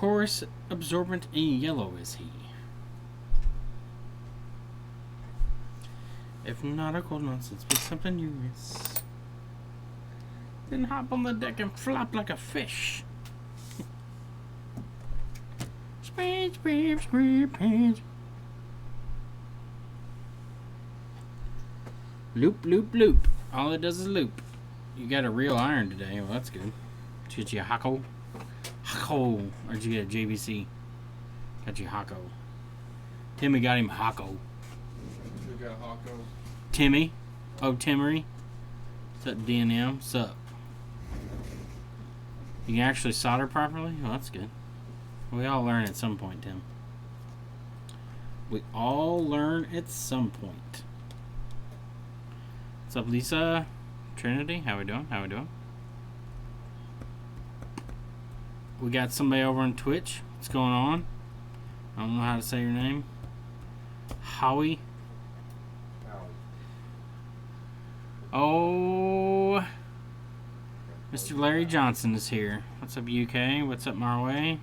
porous, absorbent, and yellow is he? If not a cold nonsense, be something you miss. Then hop on the deck and flop like a fish. Scream, scream, scream, scream. Loop, loop, loop. All it does is loop. You got a real iron today. Well, that's good. Did you get you a Hako? Hako. Or did you get a JVC? Got you Hako. Timmy got him Hako. Who got Hako? Timmy. Oh, Timmery. What's up, D&M? What's up? You can actually solder properly? Well, that's good. We all learn at some point, Tim. We all learn at some point. What's up, Lisa? Trinity? How we doing? How we doing? We got somebody over on Twitch. What's going on? I don't know how to say your name. Howie? Oh, Mr. Larry Johnson is here. What's up, UK? What's up, Norway?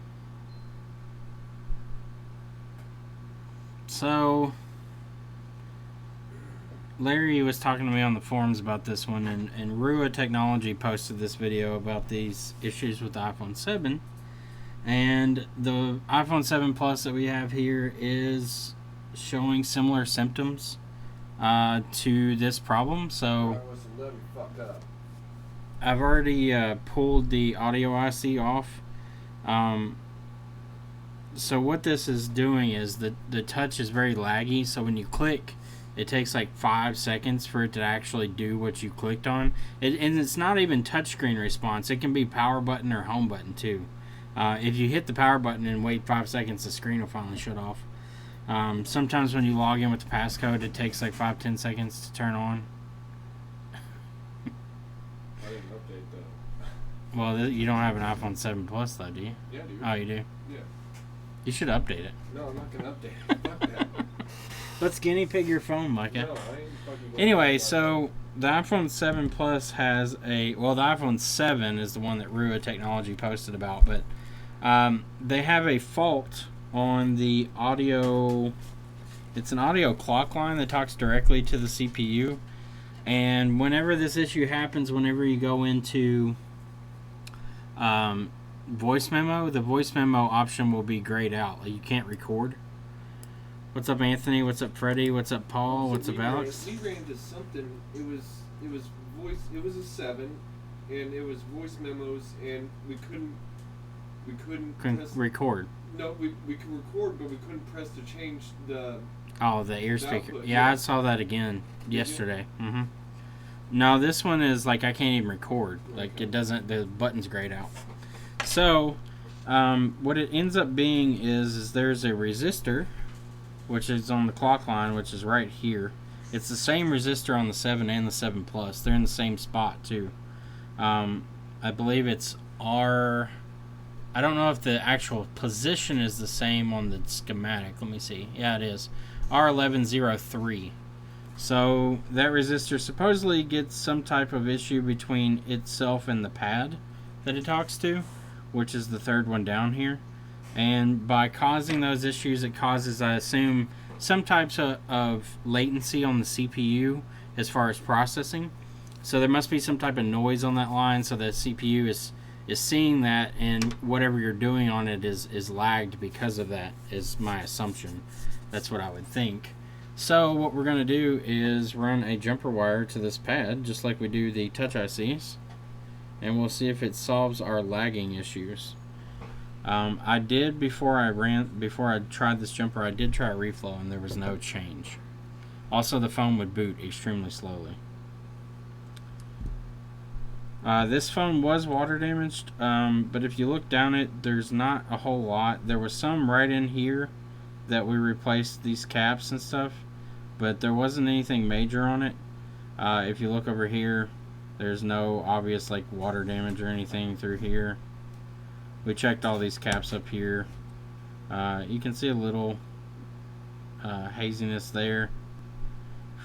So, Larry was talking to me on the forums about this one, and Rua Technology posted this video about these issues with the iPhone 7. And the iPhone 7 Plus that we have here is showing similar symptoms to this problem. So I've already pulled the audio IC off. So what this is doing is the touch is very laggy, so when you click, it takes like 5 seconds for it to actually do what you clicked on. And it's not even touchscreen response. It can be power button or home button too. If you hit the power button and wait 5 seconds, the screen will finally shut off. Sometimes when you log in with the passcode, it takes like 5-10 seconds to turn on. I didn't update that. Well, you don't have an iPhone 7 Plus though, do you? Yeah, I do. Oh, you do? Yeah. You should update it. No, I'm not going to update it. Fuck that. Let's guinea pig your phone, Micah. No, I ain't fucking going Anyway, to so the iPhone 7 Plus has the iPhone 7 is the one that Rua Technology posted about, but they have a fault on the audio. It's an audio clock line that talks directly to the CPU, and whenever this issue happens, whenever you go into voice memo, the voice memo option will be grayed out. Like, you can't record. What's up, Anthony? What's up, Freddie? What's up, Paul? What's up, Alex? We ran into something. It was voice. It was a 7, and it was voice memos, and we couldn't record. No, we could record, but we couldn't press to change the. Oh, the ear speaker. Output, yeah, yeah. I saw that again yesterday. Mm-hmm. No, this one is like I can't even record. Like Okay. it doesn't. The button's grayed out. So, what it ends up being is there's a resistor, which is on the clock line, which is right here. It's the same resistor on the 7 and the 7 Plus. They're in the same spot too. I believe it's R. I don't know if the actual position is the same on the schematic. Let me see. Yeah, it is. R1103. So that resistor supposedly gets some type of issue between itself and the pad that it talks to, which is the third one down here. And by causing those issues, it causes, I assume, some types of latency on the CPU as far as processing. So there must be some type of noise on that line, so the CPU is seeing that, and whatever you're doing on it is lagged because of that, is my assumption. That's what I would think. So what we're going to do is run a jumper wire to this pad, just like we do the touch ICs, and we'll see if it solves our lagging issues. I did, before I tried this jumper, I did try reflow, and there was no change. Also, the phone would boot extremely slowly. This phone was water damaged, but if you look down it, there's not a whole lot. There was some right in here that we replaced these caps and stuff, but there wasn't anything major on it. If you look over here, there's no obvious like water damage or anything through here. We checked all these caps up here. You can see a little haziness there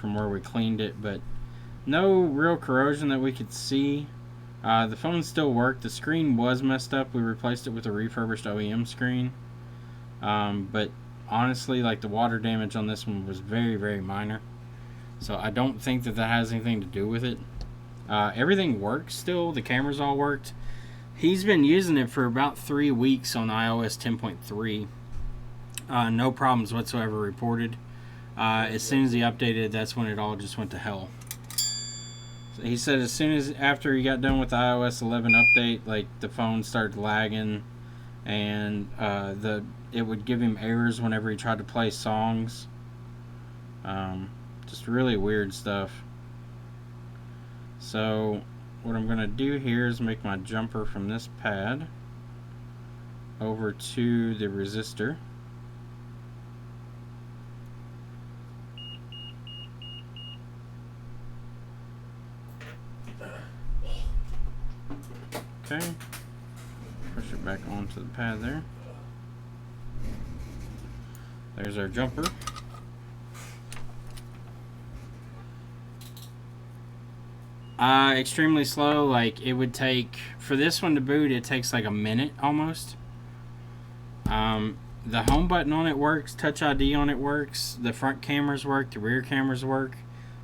from where we cleaned it, but no real corrosion that we could see. The phone still worked. The screen was messed up. We replaced it with a refurbished OEM screen. But honestly, like, the water damage on this one was very, very minor. So I don't think that has anything to do with it. Everything works still. The cameras all worked. He's been using it for about 3 weeks on iOS 10.3. No problems whatsoever reported. As soon as he updated, that's when it all just went to hell. So he said as soon as after he got done with the iOS 11 update, like, the phone started lagging, and it would give him errors whenever he tried to play songs. Just really weird stuff. So what I'm going to do here is make my jumper from this pad over to the resistor. Okay, push it back onto the pad there. There's our jumper. Extremely slow. Like, it would take, for this one to boot, it takes like a minute almost. The home button on it works, Touch ID on it works, the front cameras work, the rear cameras work,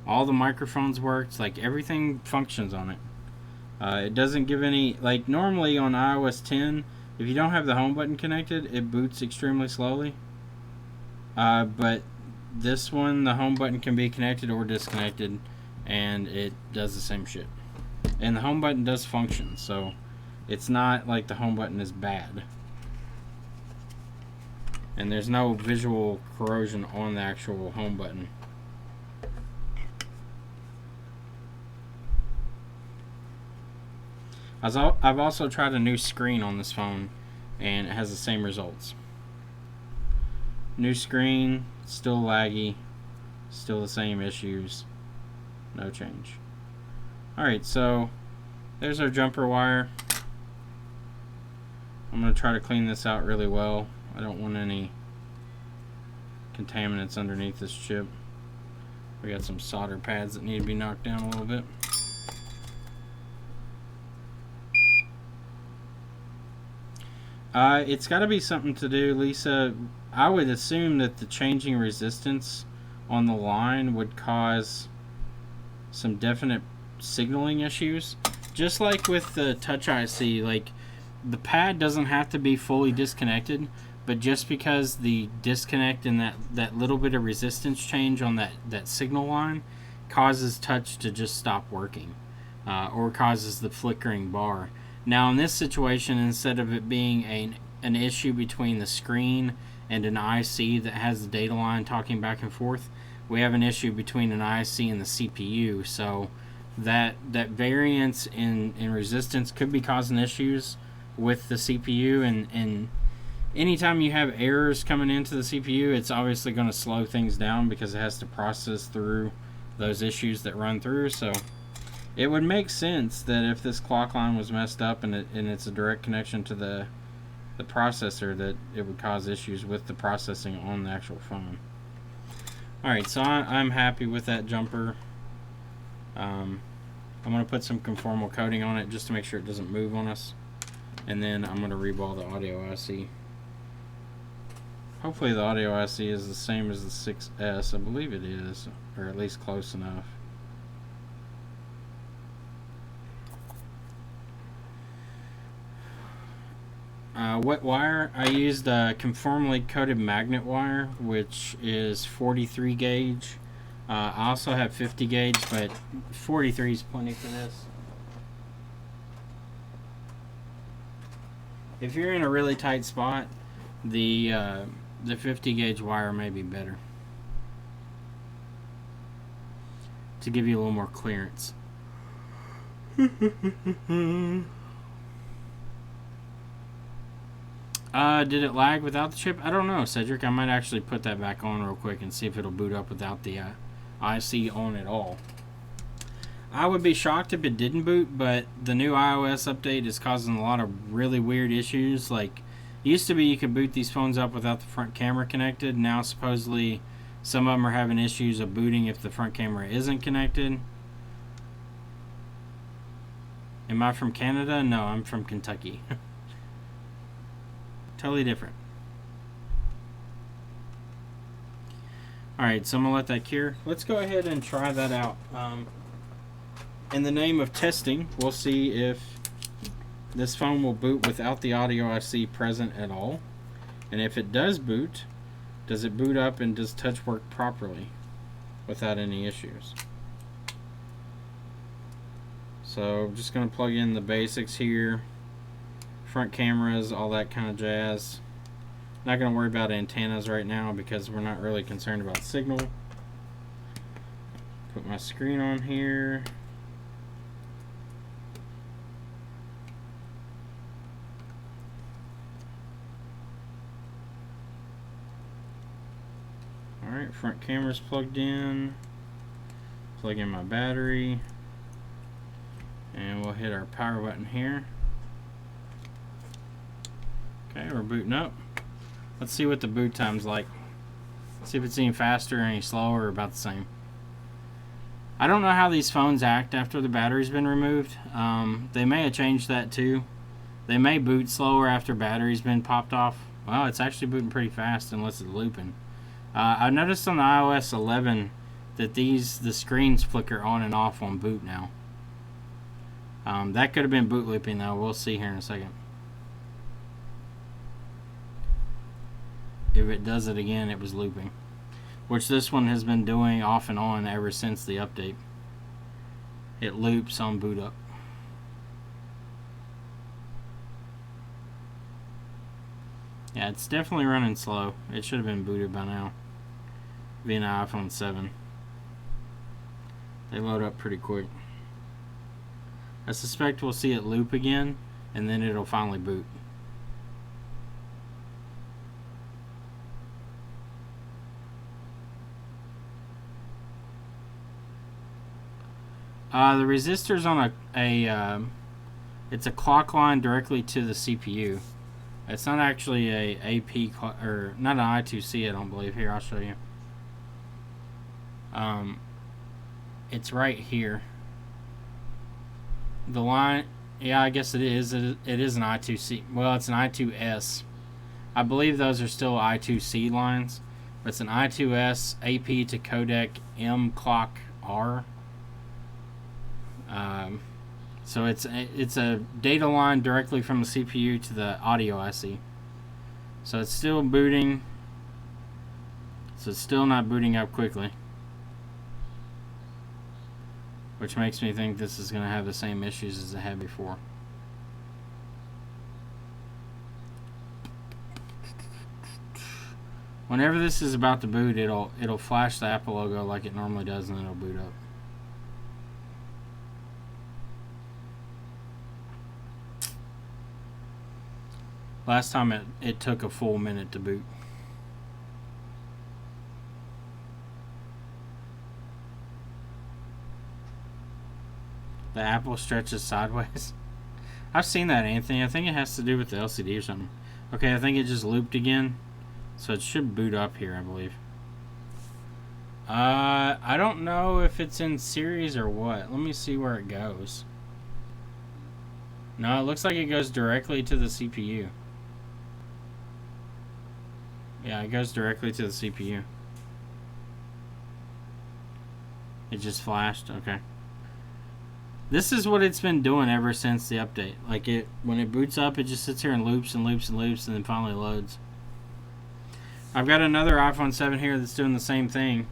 all the microphones works, like, everything functions on it. It doesn't give any, like, normally on iOS 10, if you don't have the home button connected, it boots extremely slowly. But this one, the home button can be connected or disconnected, and it does the same shit. And the home button does function, so it's not like the home button is bad. And there's no visual corrosion on the actual home button. I've also tried a new screen on this phone, and it has the same results. New screen, still laggy, still the same issues, no change. Alright, so there's our jumper wire. I'm going to try to clean this out really well. I don't want any contaminants underneath this chip. We got some solder pads that need to be knocked down a little bit. It's got to be something to do, Lisa. I would assume that the changing resistance on the line would cause some definite signaling issues. Just like with the Touch IC, like, the pad doesn't have to be fully disconnected, but just because the disconnect and that little bit of resistance change on that signal line causes Touch to just stop working, or causes the flickering bar. Now in this situation, instead of it being an issue between the screen and an IC that has the data line talking back and forth, we have an issue between an IC and the CPU. So that variance in resistance could be causing issues with the CPU, and anytime you have errors coming into the CPU, it's obviously going to slow things down because it has to process through those issues that run through. So it would make sense that if this clock line was messed up and it's a direct connection to the processor, that it would cause issues with the processing on the actual phone. Alright, so I'm happy with that jumper. I'm going to put some conformal coating on it just to make sure it doesn't move on us. And then I'm going to reball the audio IC. Hopefully the audio IC is the same as the 6S. I believe it is, or at least close enough. Wet wire, I used a conformally coated magnet wire, which is 43 gauge. I also have 50 gauge, but 43 is plenty for this. If you're in a really tight spot, the 50 gauge wire may be better to give you a little more clearance. Did it lag without the chip? I don't know, Cedric. I might actually put that back on real quick and see if it'll boot up without the IC on at all. I would be shocked if it didn't boot, but the new iOS update is causing a lot of really weird issues. Like, it used to be you could boot these phones up without the front camera connected. Now supposedly some of them are having issues of booting if the front camera isn't connected. Am I from Canada? No, I'm from Kentucky. Totally different. Alright, so I'm going to let that cure. Let's go ahead and try that out. In the name of testing, we'll see if this phone will boot without the audio IC present at all. And if it does boot, does it boot up and does touch work properly without any issues? So I'm just going to plug in the basics here. Front cameras, all that kind of jazz. Not going to worry about antennas right now because we're not really concerned about signal. Put my screen on here. Alright, front camera's plugged in. Plug in my battery. And we'll hit our power button here. Okay, we're booting up. Let's see what the boot time's like. See if it's any faster or any slower or about the same. I don't know how these phones act after the battery's been removed. They may have changed that too. They may boot slower after battery's been popped off. Well, it's actually booting pretty fast unless it's looping. I noticed on the iOS 11 that the screens flicker on and off on boot now. That could have been boot looping though. We'll see here in a second. If it does it again, it was looping, which this one has been doing off and on ever since the update. It loops on boot up. Yeah, it's definitely running slow. It should have been booted by now. Being an iPhone 7. They load up pretty quick. I suspect we'll see it loop again, and then it'll finally boot. The resistor's on it's a clock line directly to the CPU. It's not actually a AP or not an I2C, I don't believe. Here, I'll show you. It's right here. The line, yeah, I guess it is. It is an I2C. Well, it's an I2S. I believe those are still I2C lines, but it's an I2S AP to codec M clock R. So it's a data line directly from the CPU to the audio IC. So it's still booting. So it's still not booting up quickly, which makes me think this is going to have the same issues as it had before. Whenever this is about to boot, it'll flash the Apple logo like it normally does, and then it'll boot up. Last time it took a full minute to boot. The Apple stretches sideways. I've seen that, Anthony. I think it has to do with the LCD or something. Okay, I think it just looped again. So it should boot up here, I believe. I don't know if it's in series or what. Let me see where it goes. No, it looks like it goes directly to the CPU. Yeah, it goes directly to the CPU. It just flashed. Okay. This is what it's been doing ever since the update. Like when it boots up, it just sits here and loops and loops and loops, and then finally loads. I've got another iPhone 7 here that's doing the same thing.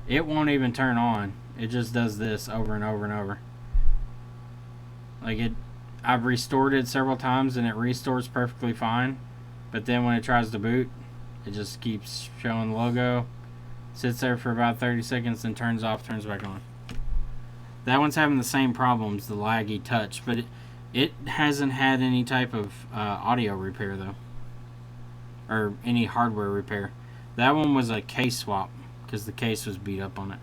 It won't even turn on. It just does this over and over and over. Like I've restored it several times and it restores perfectly fine. But then when it tries to boot, it just keeps showing the logo, sits there for about 30 seconds, then turns off, turns back on. That one's having the same problems, the laggy touch, but it hasn't had any type of audio repair though, or any hardware repair. That one was a case swap because the case was beat up on it.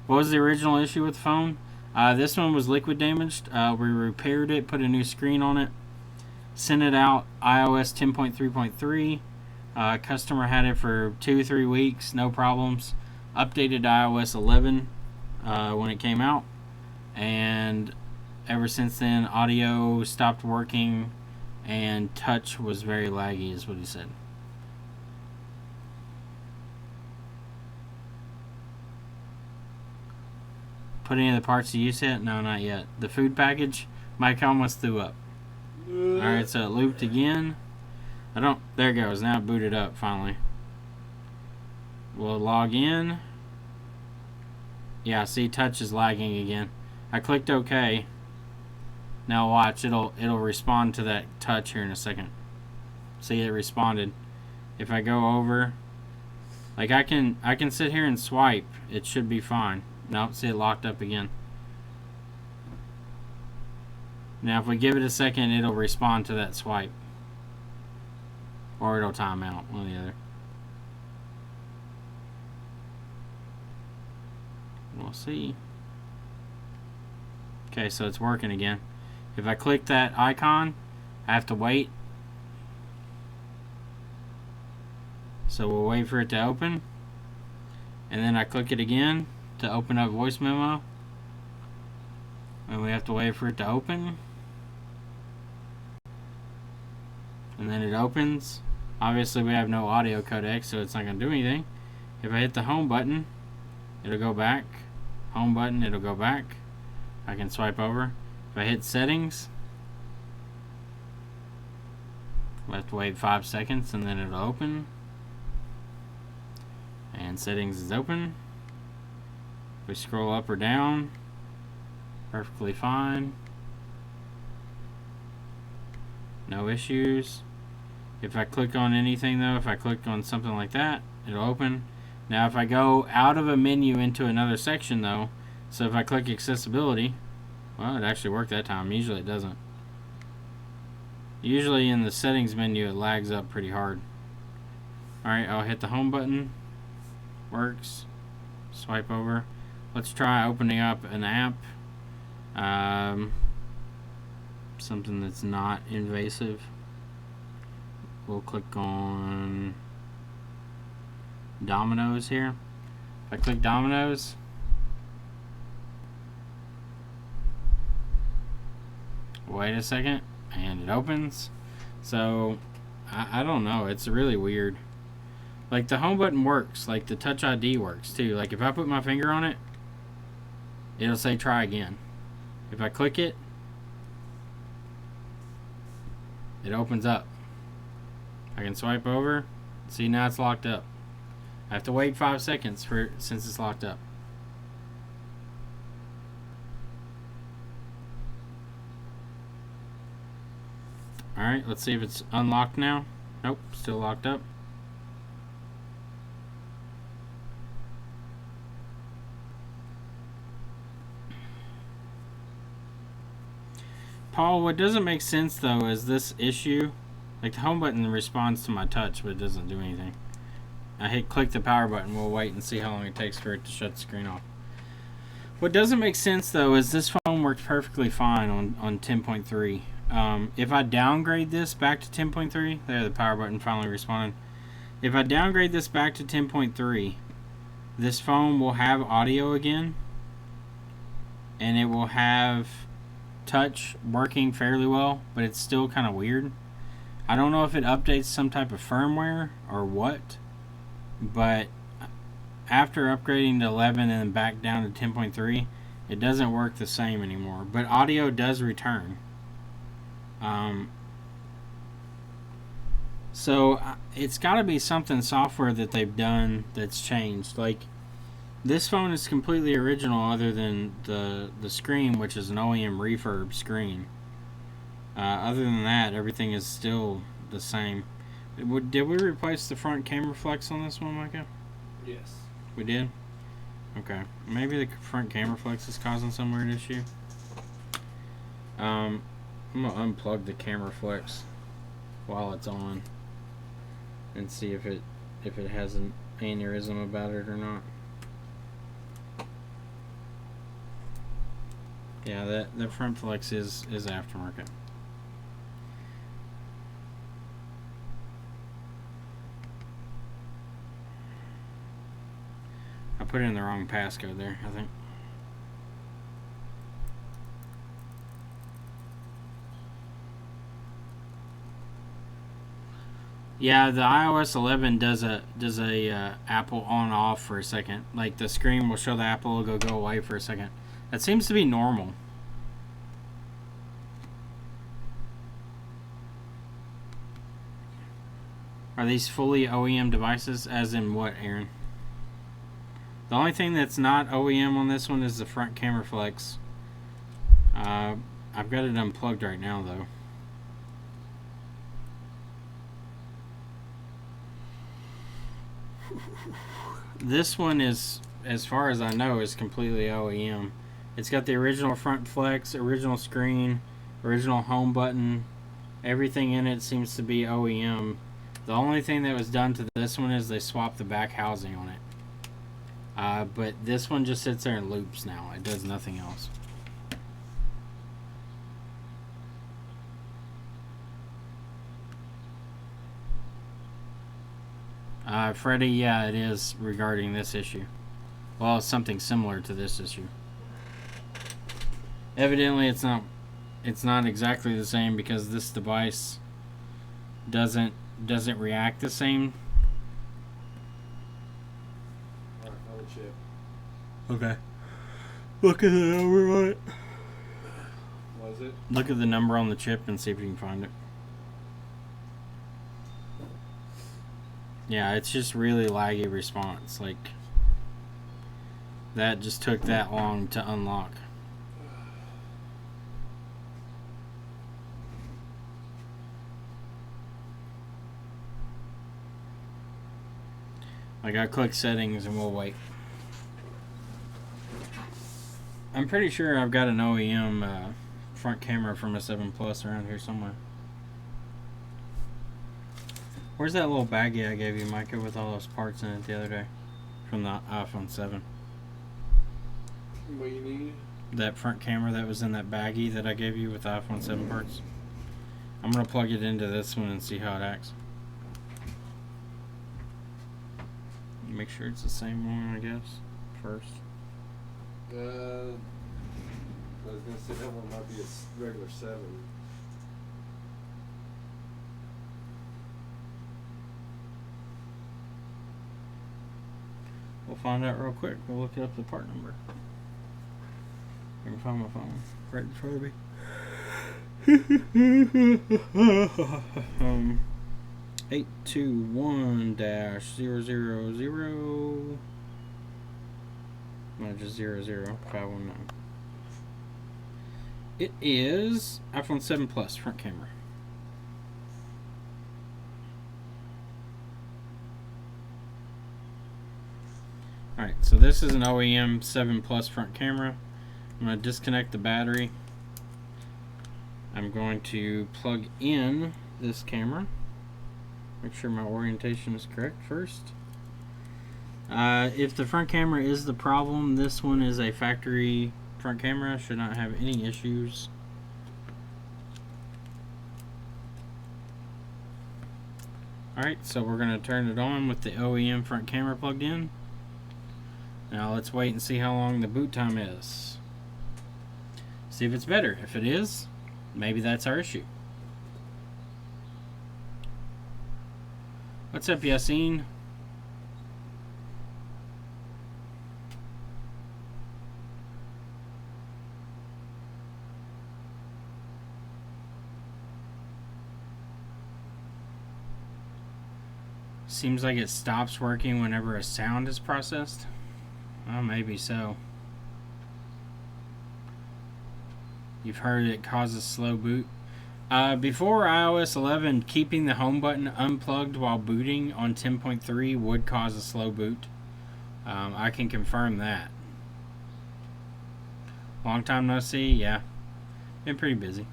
What was the original issue with the phone? This one was liquid damaged. We repaired it, put a new screen on it, sent it out iOS 10.3.3. Customer had it for 2-3 weeks, no problems. Updated to iOS 11. when it came out, and ever since then audio stopped working and touch was very laggy, is what he said. Put any of the parts to use yet? No, not yet. The food package, Mike almost threw up. Alright, so it looped again. There it goes. Now it booted up finally. We'll log in. Yeah, see, touch is lagging again. I clicked OK. Now watch, it'll respond to that touch here in a second. See, it responded. If I go over, like I can sit here and swipe. It should be fine. Nope, see, it locked up again. Now if we give it a second, it'll respond to that swipe. Or it'll time out, one or the other. We'll see. Okay, so it's working again. If I click that icon, I have to wait. So we'll wait for it to open. And then I click it again to open up voice memo. And we have to wait for it to open. And then it opens. Obviously we have no audio codec, so it's not going to do anything. If I hit the home button, it'll go back. Home button, it'll go back. I can swipe over. If I hit settings, we'll have to wait 5 seconds and then it'll open. And settings is open. If we scroll up or down, perfectly fine. No issues. If I click on anything though, if I click on something like that, it'll open. Now if I go out of a menu into another section though, so if I click accessibility, well, it actually worked that time. Usually it doesn't. Usually in the settings menu it lags up pretty hard. Alright, I'll hit the home button. Works. Swipe over. Let's try opening up an app. Something that's not invasive. We'll click on Dominoes here. If I click Dominoes, wait a second, and it opens. So I don't know, it's really weird. Like the home button works, like the Touch ID works too. Like if I put my finger on it, it'll say try again. If I click it, it opens up. I can swipe over. See, now it's locked up. I have to wait 5 seconds since it's locked up. Alright, let's see if it's unlocked now. Nope, still locked up. Paul, what doesn't make sense though is this issue. Like the home button responds to my touch, but it doesn't do anything. I hit click the power button. We'll wait and see how long it takes for it to shut the screen off. What doesn't make sense though is this phone works perfectly fine on 10.3. If I downgrade this back to 10.3, there the power button finally responded. If I downgrade this back to 10.3, this phone will have audio again, and it will have touch working fairly well, but it's still kind of weird. I don't know if it updates some type of firmware or what, but after upgrading to 11 and then back down to 10.3, it doesn't work the same anymore. But audio does return. So it's got to be something software that they've done that's changed. Like this phone is completely original, other than the screen, which is an OEM refurb screen. Other than that, everything is still the same. Did we replace the front camera flex on this one, Micah? Yes. We did? Okay. Maybe the front camera flex is causing some weird issue. I'm going to unplug the camera flex while it's on and see if it has an aneurysm about it or not. Yeah, the front flex is aftermarket. I put in the wrong passcode there, I think. Yeah, the iOS 11 does a Apple on off for a second. Like the screen will show the Apple logo go away for a second. That seems to be normal. Are these fully OEM devices? As in what, Aaron? The only thing that's not OEM on this one is the front camera flex. I've got it unplugged right now though. This one is, as far as I know, is completely OEM. It's got the original front flex, original screen, original home button. Everything in it seems to be OEM. The only thing that was done to this one is they swapped the back housing on it. But this one just sits there and loops now. It does nothing else. Freddie, yeah, it is regarding this issue. Well, it's something similar to this issue. Evidently, it's not exactly the same because this device doesn't react the same. Alright, found the chip. Okay. Look at the number on it. What is it? Look at the number on the chip and see if you can find it. Yeah, it's just really laggy response. Like, that just took that long to unlock. Like, I click settings and we'll wait. I'm pretty sure I've got an OEM front camera from a 7 Plus around here somewhere. Where's that little baggie I gave you, Micah, with all those parts in it the other day? From the iPhone 7. What you need? That front camera that was in that baggie that I gave you with the iPhone 7 parts. I'm going to plug it into this one and see how it acts. Make sure it's the same one, I guess, first. I was gonna say that one might be a regular 7. We'll find out real quick. We'll look up the part number. I can find my phone right in front of me. 821-000. No, just 00519. It is iPhone 7 Plus front camera. Alright, so this is an OEM 7 Plus front camera. I'm going to disconnect the battery. I'm going to plug in this camera. Make sure my orientation is correct first. If the front camera is the problem, this one is a factory front camera. Should not have any issues. Alright, so we're going to turn it on with the OEM front camera plugged in. Now let's wait and see how long the boot time is. See if it's better. If it is, maybe that's our issue. What's up, Yassine? Seems like it stops working whenever a sound is processed. Well, maybe so. You've heard it causes slow boot. Before iOS 11, keeping the home button unplugged while booting on 10.3 would cause a slow boot. I can confirm that. Long time no see, yeah. Been pretty busy.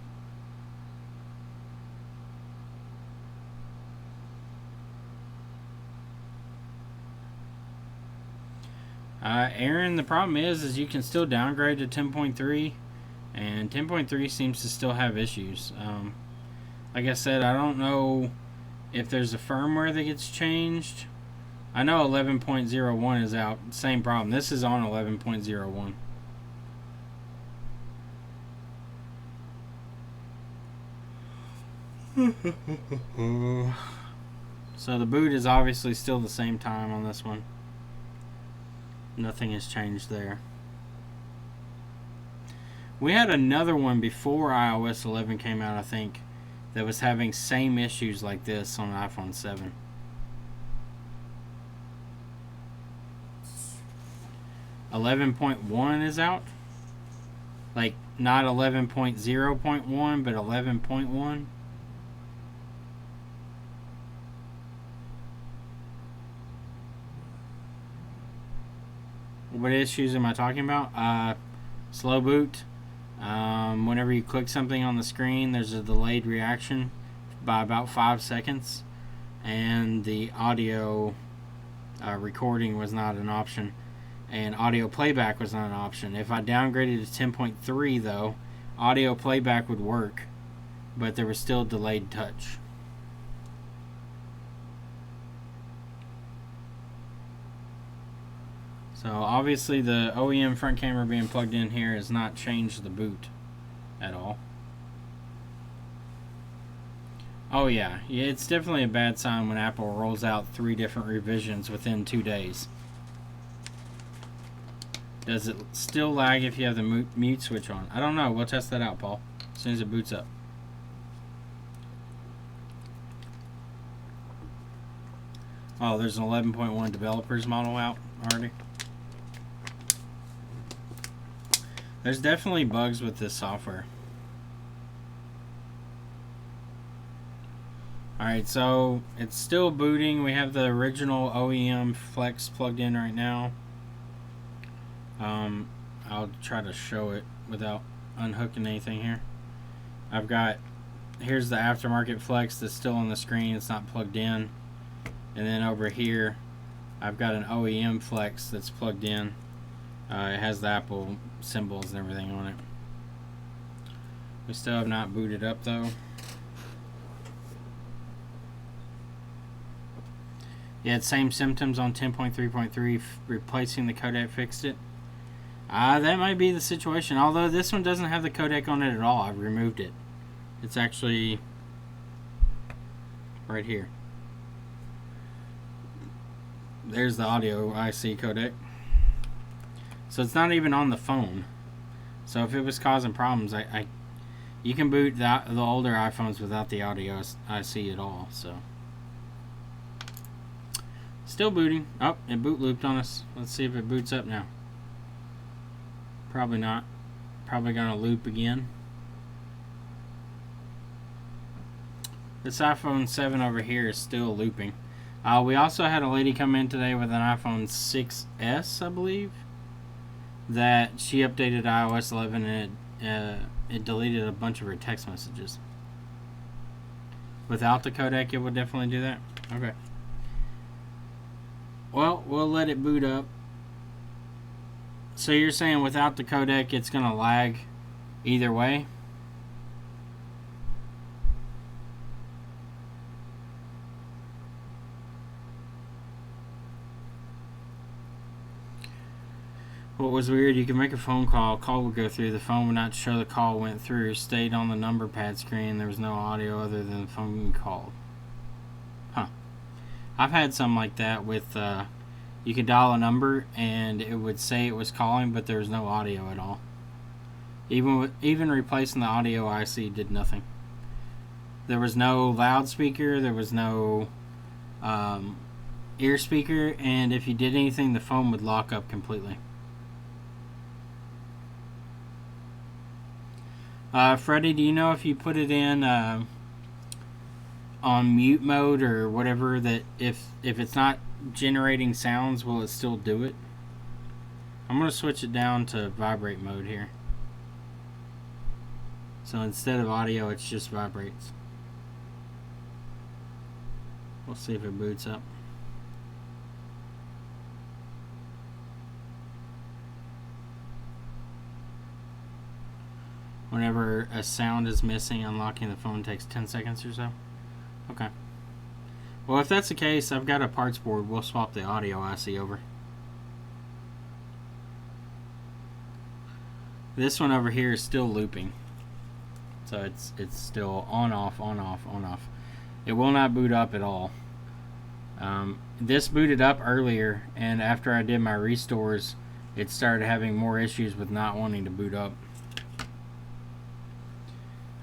Aaron, the problem is you can still downgrade to 10.3. And 10.3 seems to still have issues. Like I said, I don't know if there's a firmware that gets changed. I know 11.01 is out. Same problem. This is on 11.01. So the boot is obviously still the same time on this one. Nothing has changed there. We had another one before iOS 11 came out, I think, that was having same issues like this on iPhone 7. .11 is out. Like, not 11.0.1, but 11.1. What issues am I talking about? Slow boot. Whenever you click something on the screen, there's a delayed reaction by about 5 seconds. And the audio recording was not an option. And audio playback was not an option. If I downgraded to 10.3 though, audio playback would work, but there was still delayed touch. So obviously the OEM front camera being plugged in here has not changed the boot at all. Oh yeah, it's definitely a bad sign when Apple rolls out 3 different revisions within 2 days. Does it still lag if you have the mute switch on? I don't know. We'll test that out, Paul, as soon as it boots up. Oh, there's an 11.1 developers model out already. There's definitely bugs with this software. Alright, so it's still booting. We have the original OEM Flex plugged in right now. I'll try to show it without unhooking anything here. Here's the aftermarket Flex that's still on the screen. It's not plugged in. And then over here, I've got an OEM Flex that's plugged in. It has the Apple symbols and everything on it. We still have not booted up though. Yeah, it's same symptoms on 10.3.3. Replacing the codec fixed it. That might be the situation. Although this one doesn't have the codec on it at all. I've removed it. It's actually right here. There's the audio IC codec. So it's not even on the phone. So if it was causing problems, you can boot the older iPhones without the audio IC at all. So still booting. Oh, it boot looped on us. Let's see if it boots up now. Probably not. Probably gonna loop again. This iPhone 7 over here is still looping. We also had a lady come in today with an iPhone 6S, I believe, that she updated iOS 11 and it deleted a bunch of her text messages. Without the codec, it would definitely do that. Okay. Well, we'll let it boot up. So you're saying without the codec, it's going to lag either way? What was weird, you could make a phone call would go through, the phone would not show the call went through, stayed on the number pad screen, there was no audio other than the phone being called. Huh. I've had something like that with, you could dial a number and it would say it was calling, but there was no audio at all. Even replacing the audio IC did nothing. There was no loudspeaker, there was no ear speaker, and if you did anything, the phone would lock up completely. Freddie, do you know if you put it in on mute mode or whatever, that if it's not generating sounds, will it still do it? I'm going to switch it down to vibrate mode here. So instead of audio, it's just vibrates. We'll see if it boots up. Whenever a sound is missing, unlocking the phone takes 10 seconds or so. Okay. Well, if that's the case, I've got a parts board. We'll swap the audio IC over. This one over here is still looping. So it's still on, off, on, off, on, off. It will not boot up at all. This booted up earlier, and after I did my restores, it started having more issues with not wanting to boot up.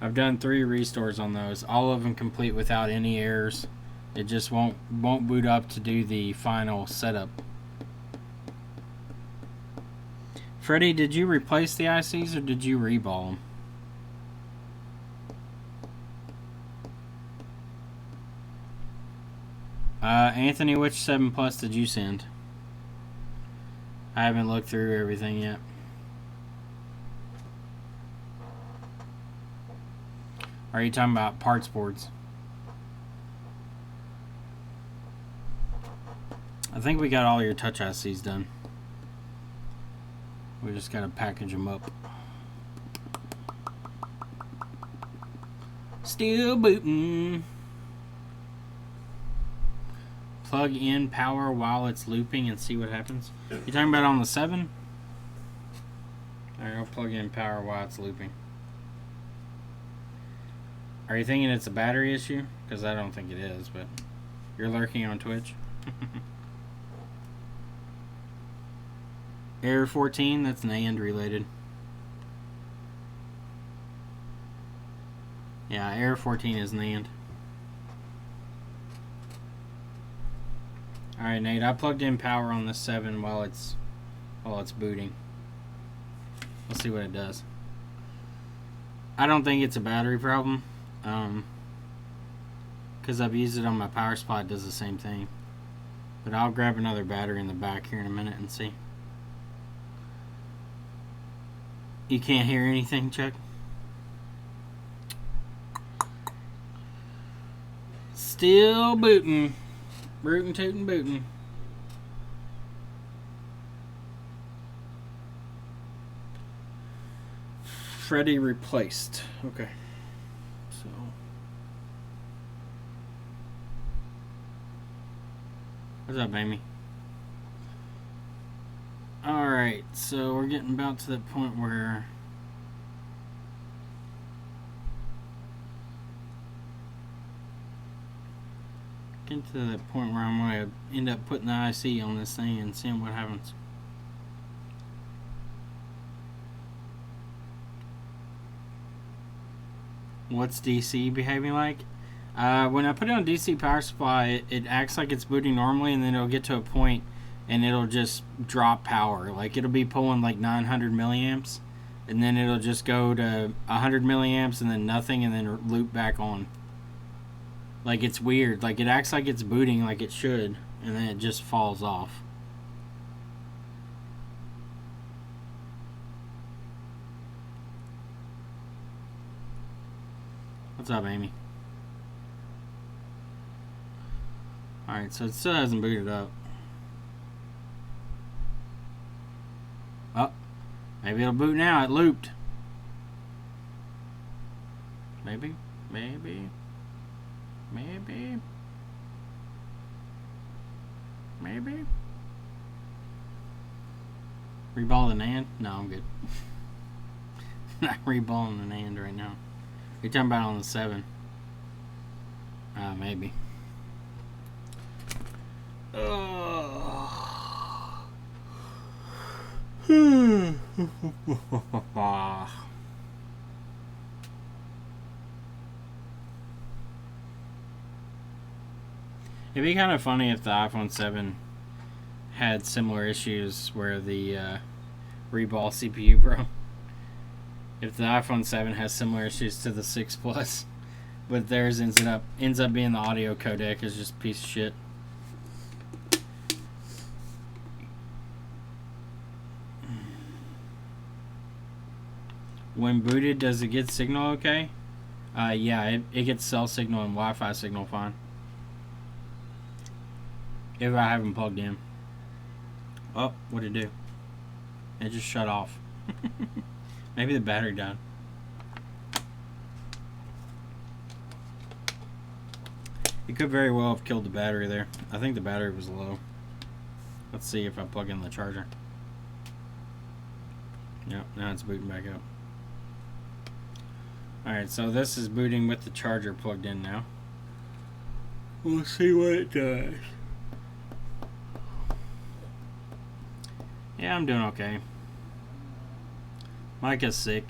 I've done 3 restores on those, all of them complete without any errors. It just won't boot up to do the final setup. Freddie, did you replace the ICs or did you reball them? Anthony, which 7 Plus did you send? I haven't looked through everything yet. Are you talking about parts boards? I think we got all your touch ICs done. We just gotta package them up. Still booting. Plug in power while it's looping and see what happens. You talking about on the 7? Alright, I'll plug in power while it's looping. Are you thinking it's a battery issue? Because I don't think it is, but you're lurking on Twitch. Error 14, that's NAND related. Yeah, error 14 is NAND. Alright, Nate, I plugged in power on the 7 while it's booting. We'll see what it does. I don't think it's a battery problem. Because I've used it on my power supply, it does the same thing. But I'll grab another battery in the back here in a minute and see. You can't hear anything, Chuck? Still booting. Rootin' tootin' bootin'. Freddy replaced. Okay. So. What's up, Amy? Alright, so we're getting about to the point where I'm going to end up putting the IC on this thing and seeing what happens. What's DC behaving like? When I put it on DC power supply, it acts like it's booting normally, and then it'll get to a point and it'll just drop power. Like it'll be pulling like 900 milliamps, and then it'll just go to 100 milliamps and then nothing, and then loop back on. Like it's weird. Like it acts like it's booting like it should, and then it just falls off. What's up, Amy? Alright, so it still hasn't booted up. Oh, maybe it'll boot now. It looped. Maybe. Reball the NAND? No, I'm good. Not reballing the NAND right now. You're talking about on the 7. Maybe. It'd be kind of funny if the iPhone 7 had similar issues where the Reball CPU broke. If the iPhone 7 has similar issues to the 6 Plus, but theirs ends up being the audio codec is just a piece of shit. When booted, does it get signal okay? Yeah, it gets cell signal and Wi-Fi signal fine. If I haven't plugged in. Oh, what'd it do? It just shut off. Maybe the battery died. It could very well have killed the battery there. I think the battery was low. Let's see if I plug in the charger. Yep, now it's booting back up. Alright, so this is booting with the charger plugged in now. We'll see what it does. Yeah, I'm doing okay. Micah's sick.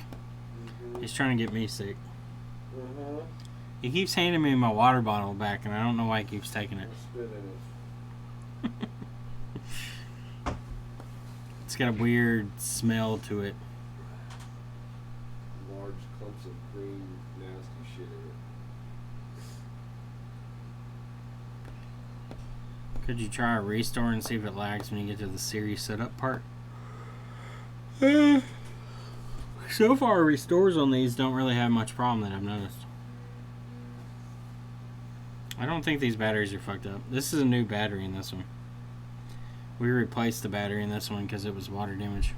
He's trying to get me sick. He keeps handing me my water bottle back, and I don't know why he keeps taking it. Spit in it. It's got a weird smell to it. Large clumps of green, nasty shit in it. Could you try a restore and see if it lags when you get to the series setup part? So far, restores on these don't really have much problem that I've noticed. I don't think these batteries are fucked up. This is a new battery in this one. We replaced the battery in this one because it was water damage.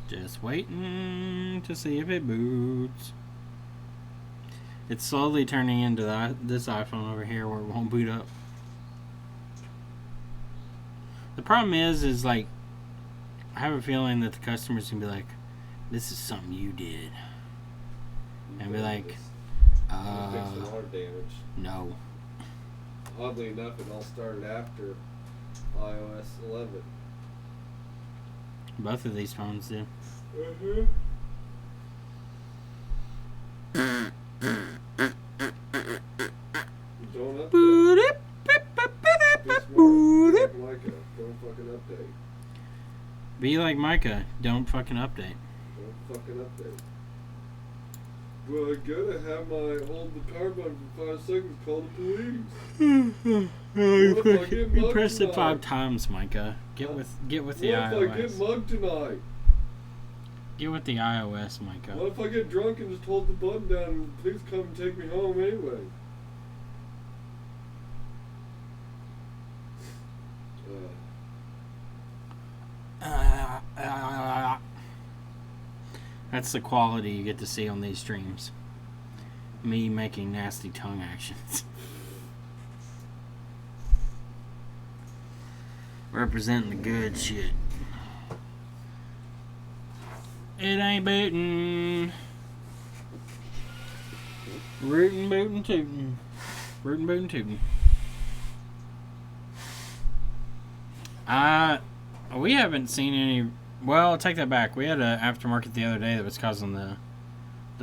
Just waiting to see if it boots. It's slowly turning into this iPhone over here where it won't boot up. The problem is like, I have a feeling that the customers can be like, this is something you did. And be like, Fixed the water damage. no. Oddly enough, it all started after iOS 11. Both of these phones do. Don't update. Micah, don't fucking update. Be like Micah, don't fucking update. Don't fucking update. Well, I gotta have my hold the power button for 5 seconds, call the police. You pressed it 5 times, Micah. Get with the What iOS. if I get mugged tonight? Get with the iOS, Micah. What if I get drunk and just hold the button down and please come and take me home anyway? That's the quality you get to see on these streams. Me making nasty tongue actions. Representing the good shit. It ain't bootin'. Rootin', bootin', tootin'. Rootin', bootin', tootin'. We haven't seen any. Well, I'll take that back. We had an aftermarket the other day that was causing the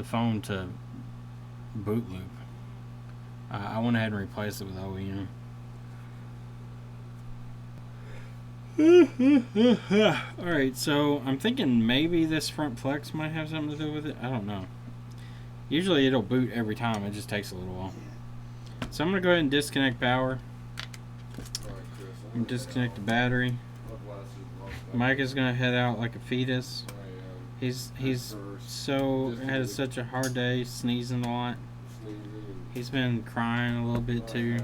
phone to boot loop. I went ahead and replaced it with OEM. Alright, so I'm thinking maybe this front flex might have something to do with it. I don't know. Usually it'll boot every time. It just takes a little while. So I'm going to go ahead and disconnect power. And disconnect the battery. Mike is going to head out like a fetus. He's had such a hard day, sneezing a lot. He's been crying a little bit too.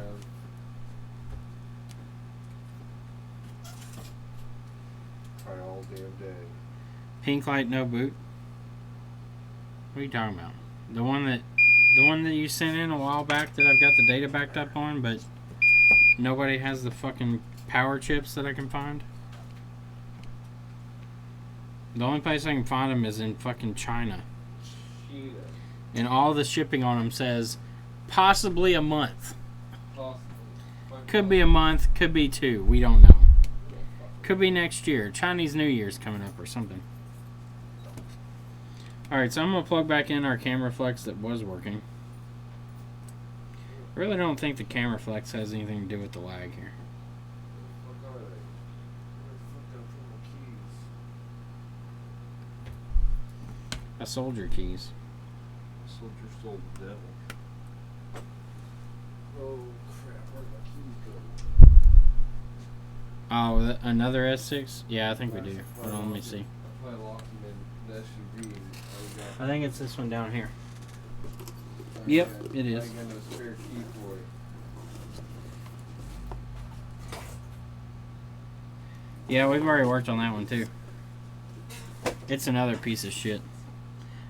All damn day. Pink light, no boot. What are you talking about? The one that you sent in a while back that I've got the data backed up on, but nobody has the fucking power chips that I can find. The only place I can find them is in fucking China. And all the shipping on them says possibly a month. Could be a month, could be 2. We don't know. Could be next year. Chinese New Year's coming up or something. Alright, so I'm going to plug back in our camera flex that was working. I really don't think the camera flex has anything to do with the lag here. I sold your keys. Soldier sold the devil. Oh crap, where'd my keys go? Oh, another S6? Yeah, I think we do. Hold on, let me see. I probably locked them in the SUV. I think it's this one down here. Yep, it is. I got no spare key for it. Yeah, we've already worked on that one too. It's another piece of shit.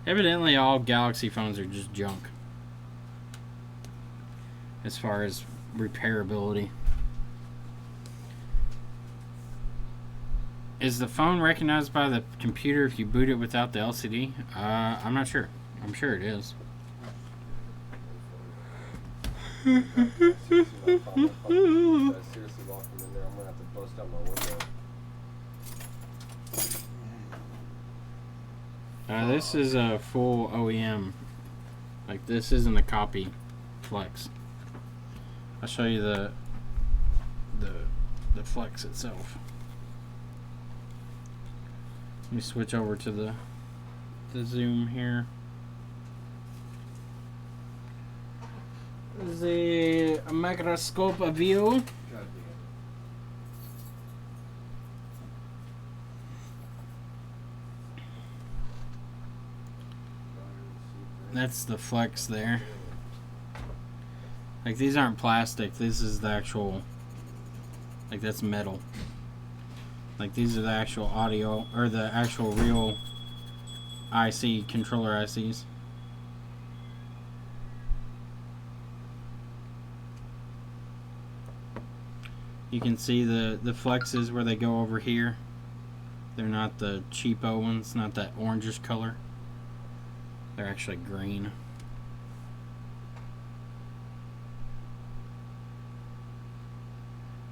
Evidently, all Galaxy phones are just junk as far as repairability. Is the phone recognized by the computer if you boot it without the LCD? I'm not sure. I'm sure it is. I seriously walk them in there. I'm gonna have to bust out my window. This is a full OEM. Like, this isn't a copy Flex. I'll show you the Flex itself. Let me switch over to the zoom here. The Microscope view. That's the Flex there. Like, these aren't plastic. This is the actual, like, that's metal. Like, these are the actual audio, or the actual real IC, controller ICs. You can see the flexes where they go over here. They're not the cheapo ones, not that orangish color. They're actually green.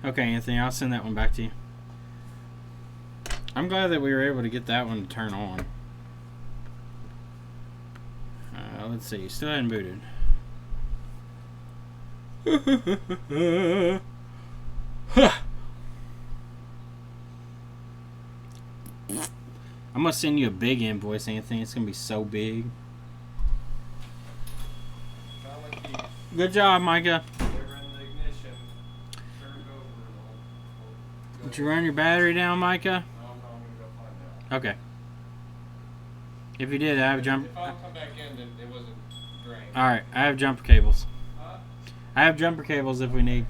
Okay, Anthony, I'll send that one back to you. I'm glad that we were able to get that one to turn on. Let's see, still hadn't booted. I'm gonna send you a big invoice, Anthony. It's gonna be so big. Good job, Micah. Did you run your battery down, Micah? No, I'm gonna go find out. Okay. If you did, I have jump. If I don't come back in, then it wasn't drained. All right, I have jumper cables. Huh? I have jumper cables if we need.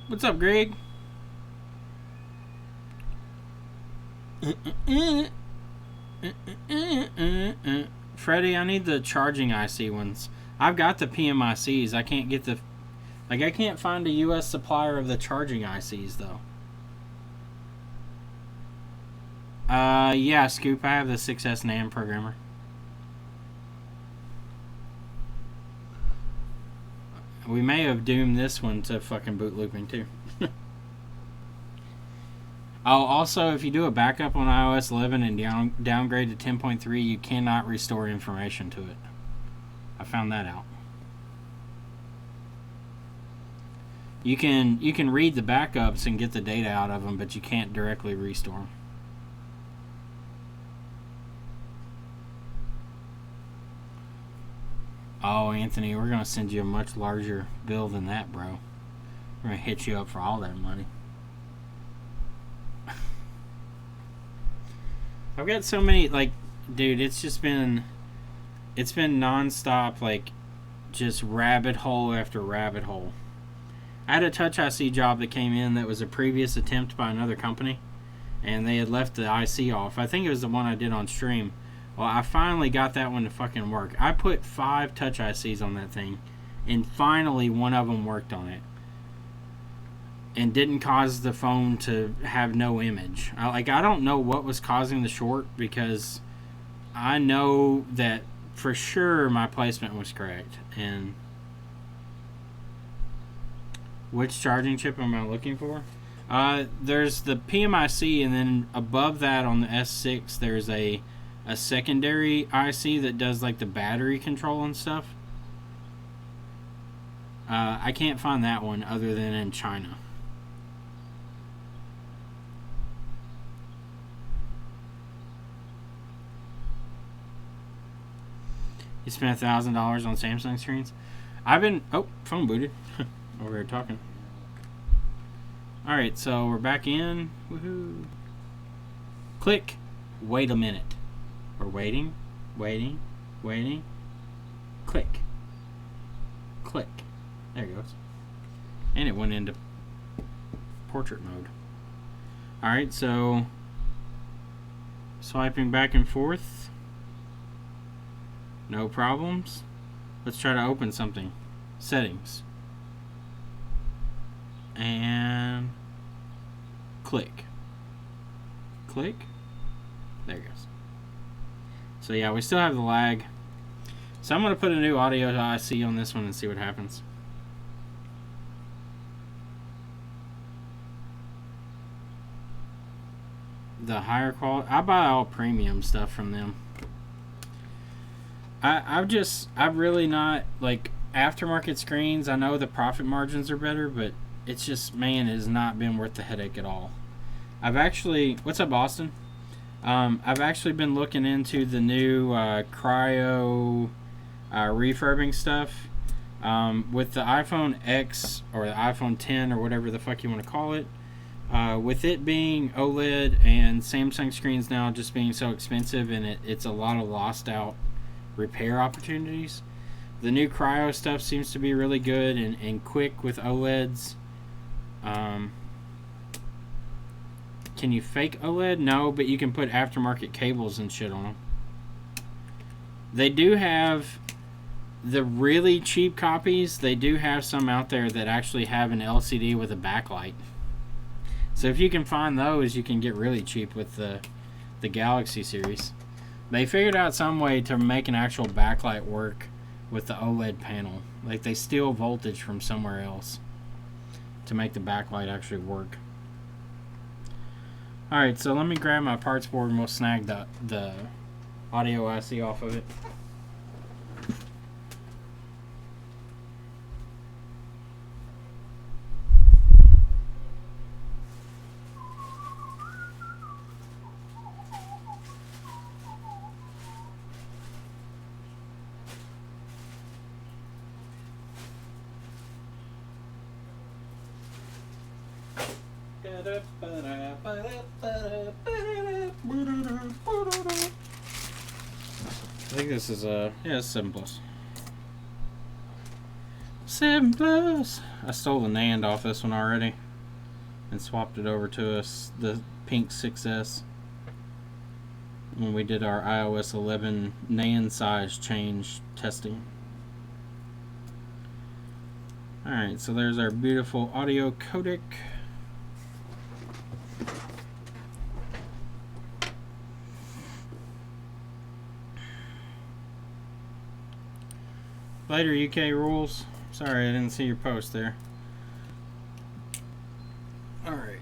What's up, Greg? Freddie, I need the charging IC ones. I've got the PMICs. I can't get the... Like, I can't find a U.S. supplier of the charging ICs, though. Yeah, Scoop. I have the 6S NAND programmer. We may have doomed this one to fucking boot looping, too. Oh, also, if you do a backup on iOS 11 and downgrade to 10.3, you cannot restore information to it. I found that out. You can read the backups and get the data out of them, but you can't directly restore them. Oh, Anthony, we're gonna send you a much larger bill than that, bro. We're gonna hit you up for all that money. I've got so many, like, dude, it's been non-stop, like, just rabbit hole after rabbit hole. I had a Touch IC job that came in that was a previous attempt by another company, and they had left the IC off. I think it was the one I did on stream. Well, I finally got that one to fucking work. I put 5 Touch ICs on that thing, and finally one of them worked on it. And didn't cause the phone to have no image. I don't know what was causing the short, because I know that for sure my placement was correct. And which charging chip am I looking for? There's the PMIC, and then above that on the S6 there's a secondary IC that does like the battery control and stuff. I can't find that one other than in China. You spent $1,000 on Samsung screens. I've been... Oh, phone booted. Over here talking. Alright, so we're back in. Woohoo. Click. Wait a minute. We're waiting. Waiting. Waiting. Click. Click. There it goes. And it went into portrait mode. Alright, so Swiping back and forth. No problems. Let's try to open something. Settings. And click. Click. There it goes. So yeah, we still have the lag. So I'm going to put a new audio IC on this one and see what happens. The higher quality, I buy all premium stuff from them. I've really not, like, aftermarket screens. I know the profit margins are better, but it's just, man, it has not been worth the headache at all. I've actually, what's up, Austin? I've actually been looking into the new cryo refurbing stuff. With the iPhone X or the iPhone 10 or whatever the fuck you want to call it, with it being OLED and Samsung screens now just being so expensive, and it's a lot of lost out repair opportunities. The new cryo stuff seems to be really good and quick with OLEDs. Can you fake OLED? No, but you can put aftermarket cables and shit on them. They do have the really cheap copies. They do have some out there that actually have an LCD with a backlight. So if you can find those, you can get really cheap with the Galaxy series. They figured out some way to make an actual backlight work with the OLED panel. Like, they steal voltage from somewhere else to make the backlight actually work. Alright, so let me grab my parts board and we'll snag the audio IC off of it. I think this is it's 7 Plus. 7 Plus. I stole the NAND off this one already and swapped it over to the pink 6S when we did our iOS 11 NAND size change testing. Alright, so there's our beautiful audio codec. Later, UK rules. Sorry, I didn't see your post there. Alright.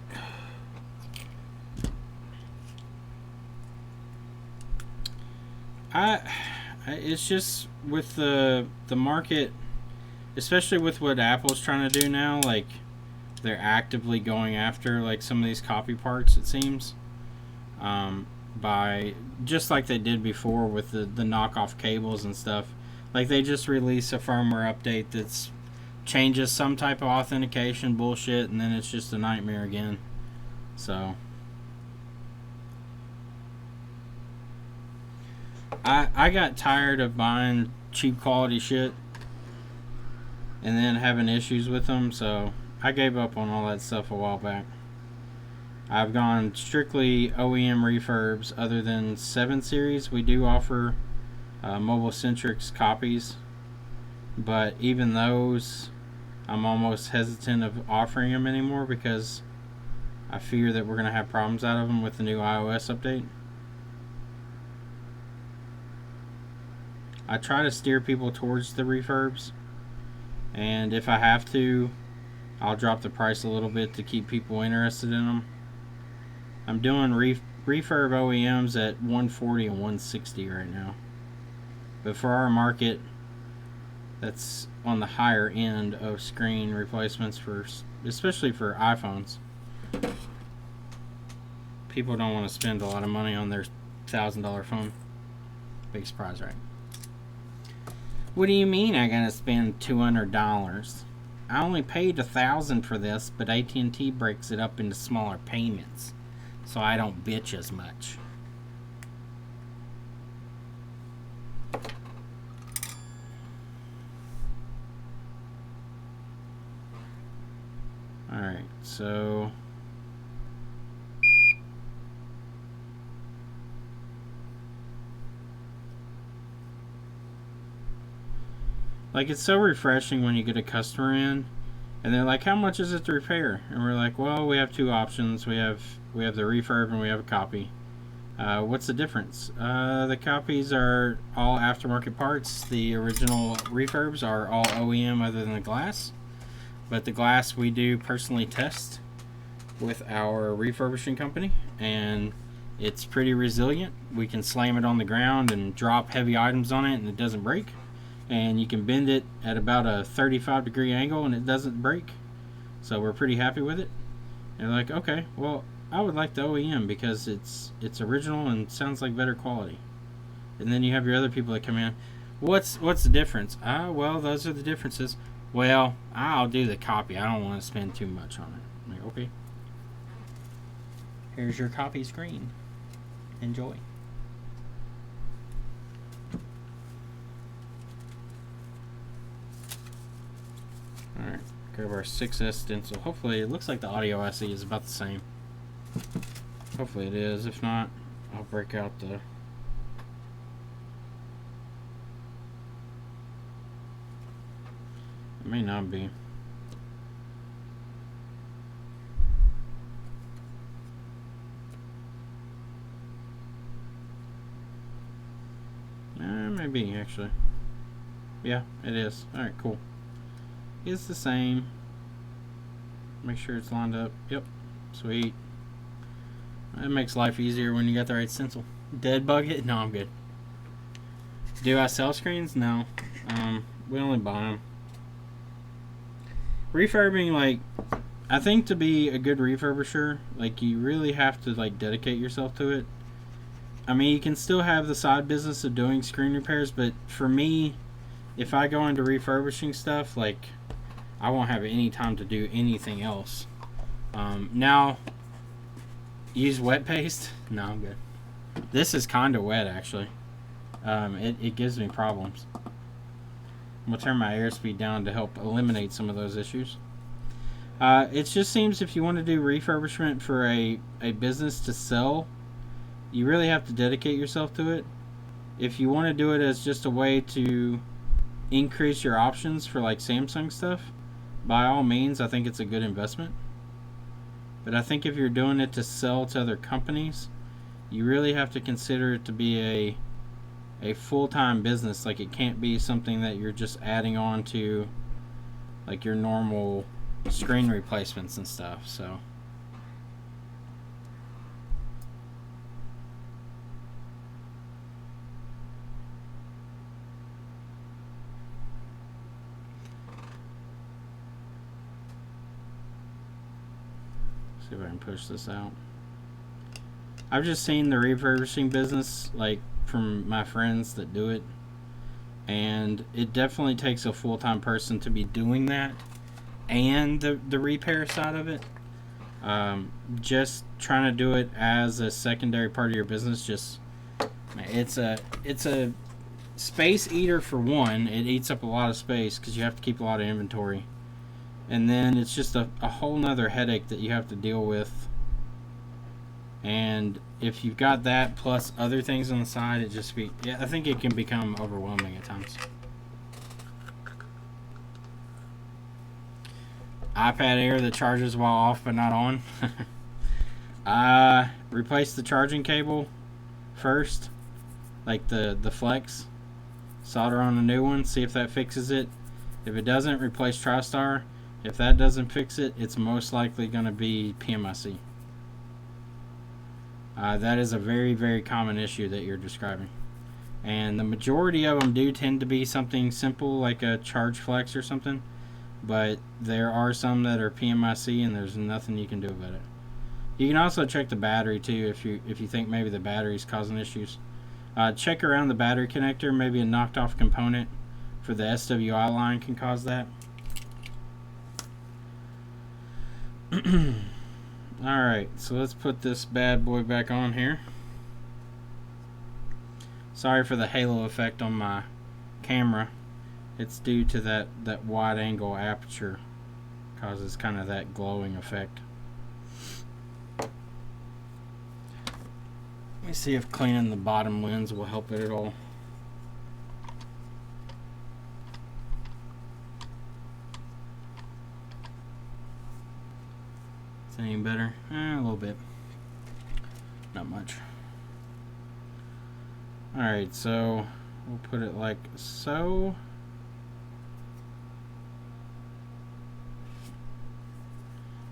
It's just with the market, especially with what Apple's trying to do now, like, they're actively going after, like, some of these copy parts, it seems. By, just like they did before with the knockoff cables and stuff. Like, they just release a firmware update that's changes some type of authentication bullshit, and then it's just a nightmare again. So I got tired of buying cheap quality shit and then having issues with them, so I gave up on all that stuff a while back. I've gone strictly OEM refurbs. Other than 7 Series, we do offer Mobile Centrics copies, but even those I'm almost hesitant of offering them anymore because I fear that we're going to have problems out of them with the new iOS update. I try to steer people towards the refurbs, and if I have to, I'll drop the price a little bit to keep people interested in them. I'm doing refurb OEMs at $140 and $160 right now. But for our market, that's on the higher end of screen replacements, especially for iPhones. People don't want to spend a lot of money on their $1,000 phone. Big surprise, right? What do you mean I gotta spend $200? I only paid $1,000 for this, but AT&T breaks it up into smaller payments, so I don't bitch as much. Alright, so Like, it's so refreshing when you get a customer in and they're like, how much is it to repair? And we're like, well, we have two options. We have the refurb and we have a copy. What's the difference? The copies are all aftermarket parts. The original refurbs are all OEM other than the glass. But the glass we do personally test with our refurbishing company, and it's pretty resilient. We can slam it on the ground and drop heavy items on it and it doesn't break. And you can bend it at about a 35-degree angle and it doesn't break. So we're pretty happy with it. And they're like, okay, well, I would like the OEM because it's original and sounds like better quality. And then you have your other people that come in. What's the difference? Well, those are the differences. Well, I'll do the copy. I don't want to spend too much on it. I'm like, okay. Here's your copy screen. Enjoy. Alright, grab our 6S stencil. Hopefully, it looks like the audio I see is about the same. Hopefully it is. If not, I'll break out the... It may not be. Maybe, actually. Yeah, it is. Alright, cool. It's the same. Make sure it's lined up. Yep. Sweet. It makes life easier when you got the right stencil. Dead bug it? No, I'm good. Do I sell screens? No. We only buy them. Refurbing, like, I think to be a good refurbisher, like, you really have to, like, dedicate yourself to it. I mean, you can still have the side business of doing screen repairs, but for me, if I go into refurbishing stuff, like, I won't have any time to do anything else. Now, use wet paste? No, I'm good. This is kind of wet, actually. It gives me problems. I'm going to turn my airspeed down to help eliminate some of those issues. It just seems if you want to do refurbishment for a business to sell, you really have to dedicate yourself to it. If you want to do it as just a way to increase your options for like Samsung stuff, by all means, I think it's a good investment. But I think if you're doing it to sell to other companies, you really have to consider it to be a full-time business. Like, it can't be something that you're just adding on to like your normal screen replacements and stuff. So see if I can push this out. I've just seen the refurbishing business, like, from my friends that do it, and it definitely takes a full-time person to be doing that and the repair side of it. Just trying to do it as a secondary part of your business, just it's a space eater. For one, it eats up a lot of space because you have to keep a lot of inventory, and then it's just a whole nother headache that you have to deal with. And if you've got that plus other things on the side, I think it can become overwhelming at times. iPad Air that charges while off but not on. Replace the charging cable first, like the flex. Solder on a new one, see if that fixes it. If it doesn't, replace TriStar. If that doesn't fix it, it's most likely going to be PMIC. That is a very, very common issue that you're describing. And the majority of them do tend to be something simple like a charge flex or something. But there are some that are PMIC and there's nothing you can do about it. You can also check the battery too if you think maybe the battery's causing issues. Check around the battery connector. Maybe a knocked off component for the SWI line can cause that. Alright, so let's put this bad boy back on here. Sorry for the halo effect on my camera. It's due to that wide angle aperture. Causes kind of that glowing effect. Let me see if cleaning the bottom lens will help it at all. Is that any better? A little bit. Not much. Alright, so we'll put it like so.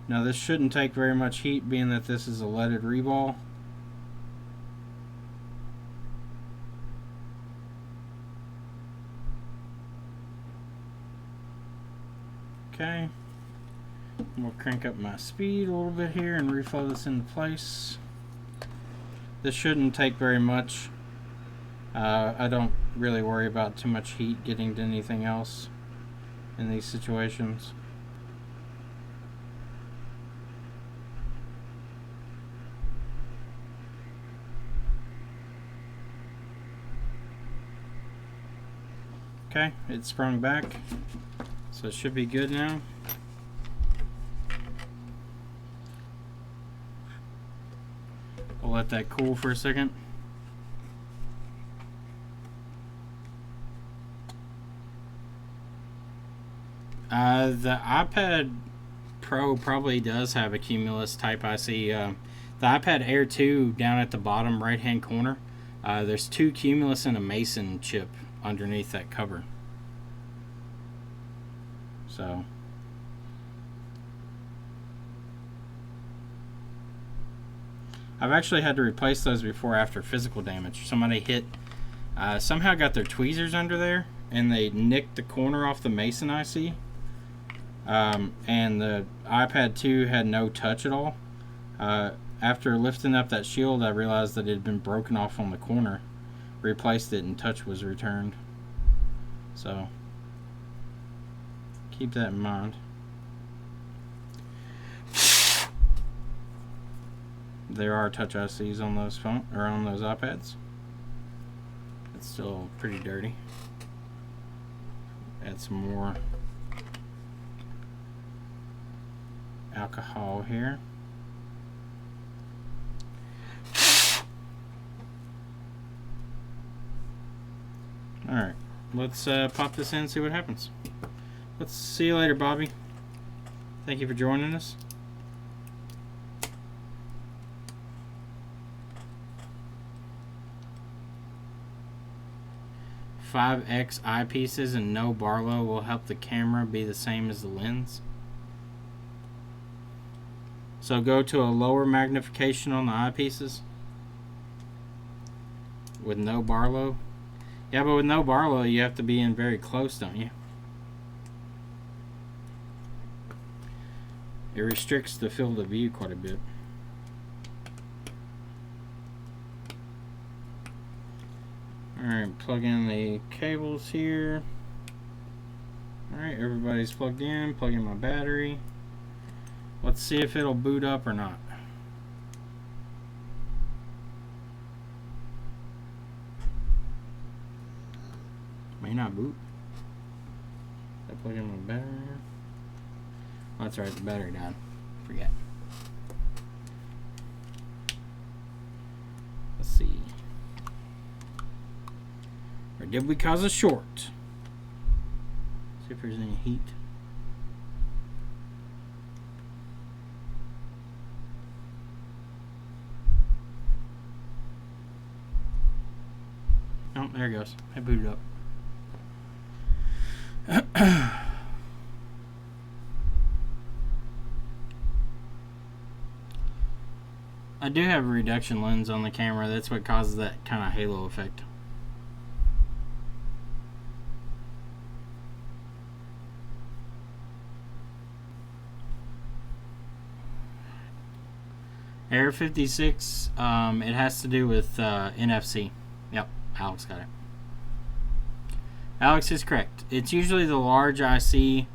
Now this shouldn't take very much heat, being that this is a leaded reball. Okay. We'll crank up my speed a little bit here and reflow this into place. This shouldn't take very much. I don't really worry about too much heat getting to anything else in these situations. Okay, it sprung back, so it should be good now. We'll let that cool for a second. The iPad Pro probably does have a Cumulus type IC. The iPad Air 2 down at the bottom right hand corner, there's 2 Cumulus and a Mason chip underneath that cover. So I've actually had to replace those before after physical damage. Somebody hit, somehow got their tweezers under there and they nicked the corner off the Mason IC. And the iPad 2 had no touch at all. After lifting up that shield, I realized that it had been broken off on the corner. Replaced it and touch was returned. So keep that in mind. There are touch ICs on those phone or on those iPads. It's still pretty dirty. Add some more alcohol here. Alright, let's pop this in and see what happens. Let's see you later, Bobby. Thank you for joining us. .5x eyepieces and no Barlow will help the camera be the same as the lens. So go to a lower magnification on the eyepieces with no Barlow. Yeah, but with no Barlow you have to be in very close, don't you? It restricts the field of view quite a bit. Alright, plug in the cables here. Alright, everybody's plugged in. Plug in my battery. Let's see if it'll boot up or not. May not boot. I plug in my battery. Oh, that's right, the battery died. Forget. Let's see. Or did we cause a short? See if there's any heat. Oh, there it goes. I booted up. I do have a reduction lens on the camera. That's what causes that kind of halo effect. Air 56, it has to do with NFC. Yep, Alex got it. Alex is correct. It's usually the large IC.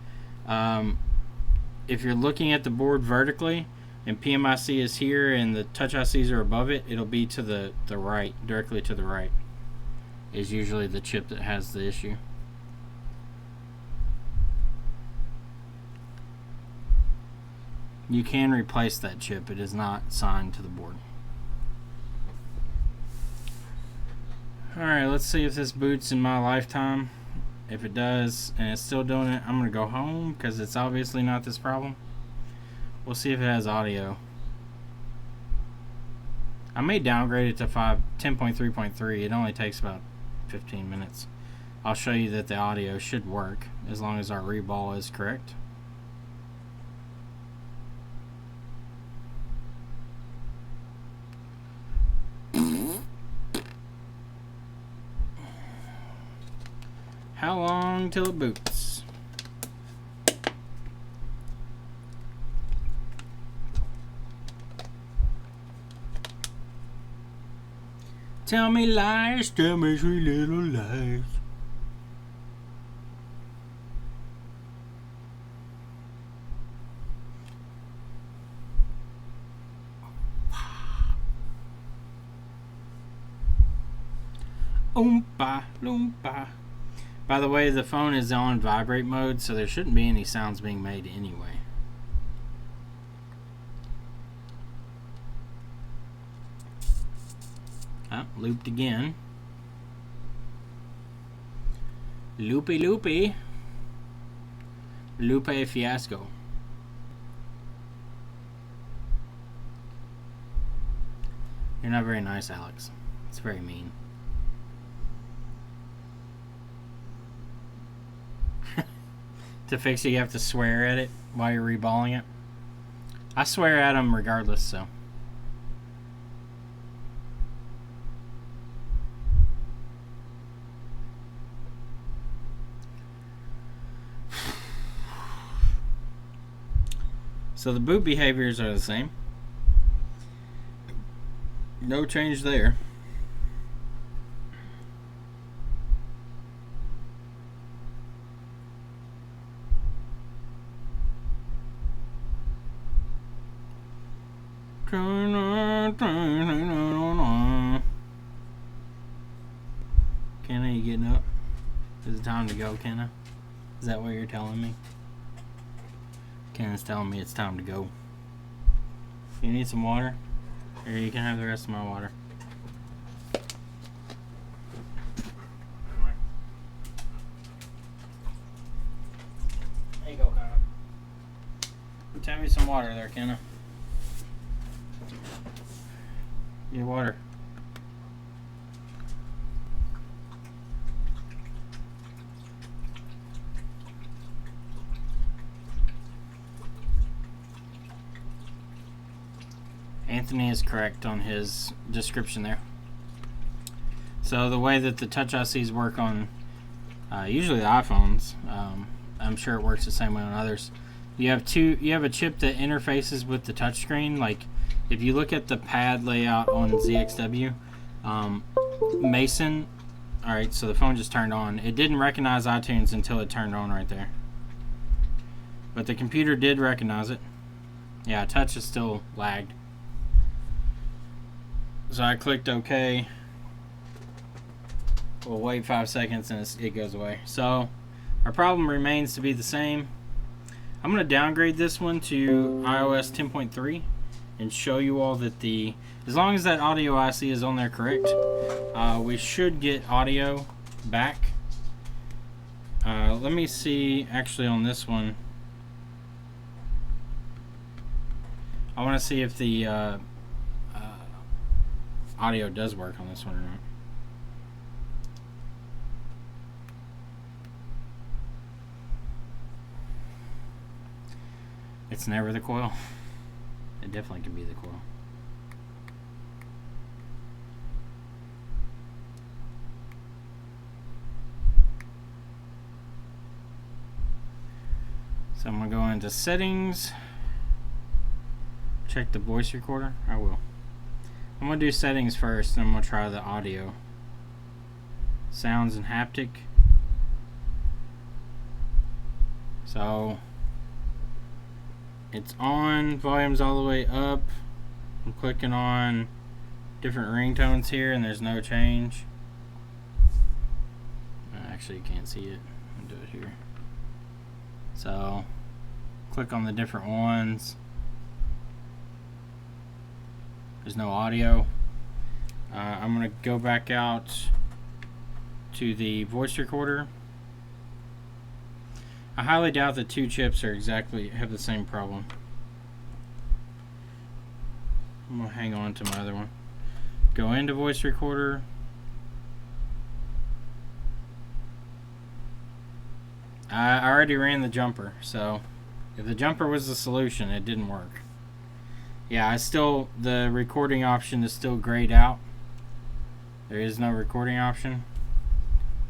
If you're looking at the board vertically and PMIC is here and the touch ICs are above it, it'll be to the right, directly to the right is usually the chip that has the issue. You can replace that chip. It is not signed to the board. Alright, let's see if this boots in my lifetime. If it does, and it's still doing it, I'm going to go home because it's obviously not this problem. We'll see if it has audio. I may downgrade it to 10.3.3. It only takes about 15 minutes. I'll show you that the audio should work as long as our reball is correct. How long till it boots? Tell me lies, tell me sweet little lies. Oompa loompa. By the way, the phone is on vibrate mode, so there shouldn't be any sounds being made anyway. Oh, looped again. Loopy loopy. Lupe fiasco. You're not very nice, Alex. It's very mean. To fix it, you have to swear at it while you're reballing it. I swear at them regardless, so. So the boot behaviors are the same. No change there. Kenna, you getting up? Is it time to go, Kenna? Is that what you're telling me? Kenna's telling me it's time to go. You need some water? Or you can have the rest of my water. There you go, Kenna. Tell me some water there, Kenna. Your water. Anthony is correct on his description there. So the way that the touch ICs work on usually the iPhones, I'm sure it works the same way on others. You have a chip that interfaces with the touchscreen. Like if you look at the pad layout on ZXW, Mason. All right, so the phone just turned on. It didn't recognize iTunes until it turned on right there. But the computer did recognize it. Yeah, touch is still lagged. So I clicked OK. We'll wait 5 seconds and it goes away. So our problem remains to be the same. I'm going to downgrade this one to iOS 10.3 and show you all that as long as that audio IC is on there correct, we should get audio back. Let me see actually on this one. I want to see if the audio does work on this one or not. It's never the coil. It definitely can be the coil. So I'm going to go into settings. Check the voice recorder. I will. I'm going to do settings first, and I'm going to try the audio. Sounds and haptic. So it's on, volume's all the way up. I'm clicking on different ringtones here, and there's no change. Actually, you can't see it. I'll do it here. So click on the different ones. There's no audio. I'm going to go back out to the voice recorder. I highly doubt the two chips have the same problem. I'm gonna hang on to my other one. Go into voice recorder. I already ran the jumper, so if the jumper was the solution, it didn't work. Yeah, the recording option is still grayed out. There is no recording option.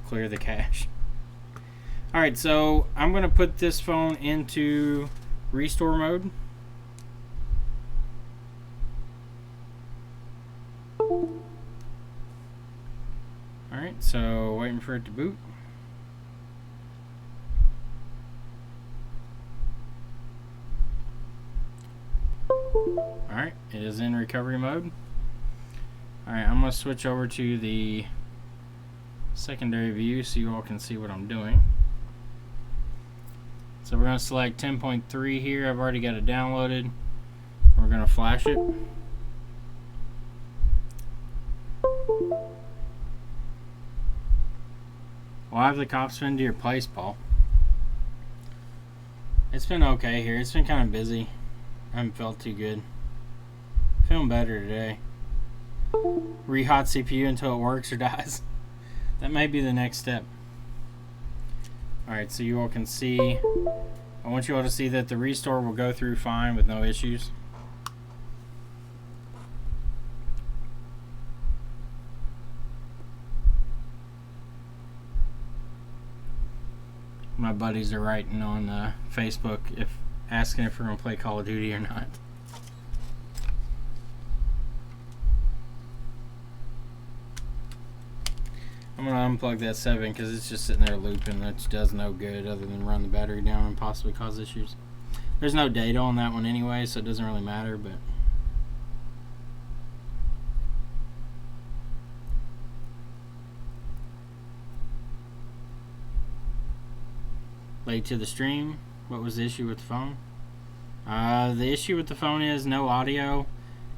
Clear the cache. Alright, so I'm going to put this phone into restore mode. Alright, so waiting for it to boot. Alright, it is in recovery mode. Alright, I'm going to switch over to the secondary view so you all can see what I'm doing. So we're going to select 10.3 here. I've already got it downloaded. We're going to flash it. Why have the cops been to your place, Paul? It's been okay here. It's been kind of busy. I haven't felt too good. Feeling better today. Re-hot CPU until it works or dies. That may be the next step. Alright, so you all can see. I want you all to see that the restore will go through fine with no issues. My buddies are writing on Facebook asking if we're going to play Call of Duty or not. I'm going to unplug that 7 because it's just sitting there looping, which does no good other than run the battery down and possibly cause issues. There's no data on that one anyway, so it doesn't really matter, but late to the stream. What was the issue with the phone? The issue with the phone is no audio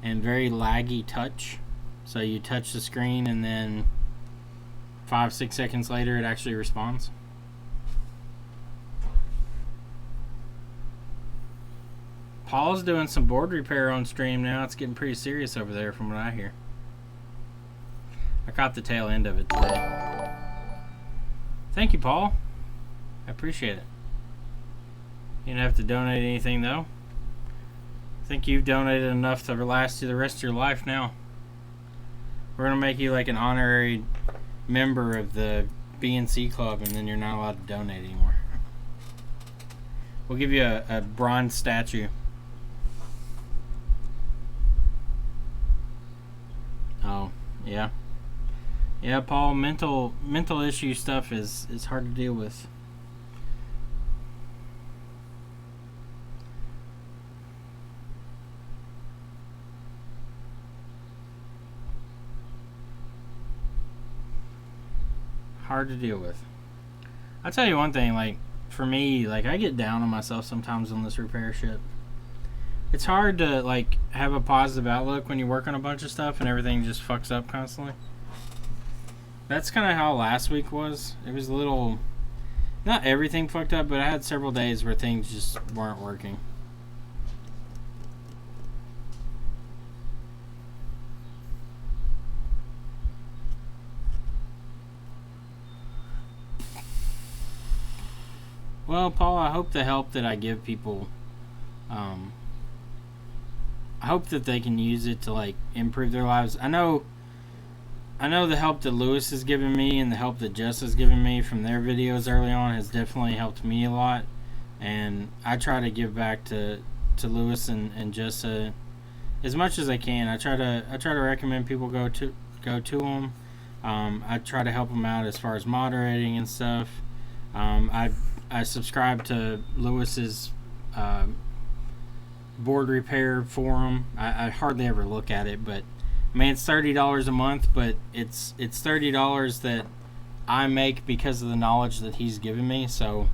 and very laggy touch. So you touch the screen and then 5-6 seconds later it actually responds. Paul's doing some board repair on stream now. It's getting pretty serious over there from what I hear. I caught the tail end of it today. Thank you, Paul. I appreciate it. You don't have to donate anything though. I think you've donated enough to last you the rest of your life now. We're gonna make you like an honorary member of the BNC club, and then you're not allowed to donate anymore. We'll give you a bronze statue. Oh, yeah. Yeah, Paul, mental issue stuff is hard to deal with. Hard to deal with. I'll tell you one thing, like, for me, like, I get down on myself sometimes on this repair shit. It's hard to, like, have a positive outlook when you work on a bunch of stuff and everything just fucks up constantly. That's kind of how last week was. It was a little, not everything fucked up, but I had several days where things just weren't working. Well, Paul, I hope the help that I give people, I hope that they can use it to, like, improve their lives. I know the help that Lewis has given me and the help that Jess has given me from their videos early on has definitely helped me a lot. And I try to give back to Lewis and Jess as much as I can. I try to recommend people go to them. I try to help them out as far as moderating and stuff. I subscribe to Lewis's board repair forum. I hardly ever look at it, but I mean, it's $30 a month, but it's $30 that I make because of the knowledge that he's given me. So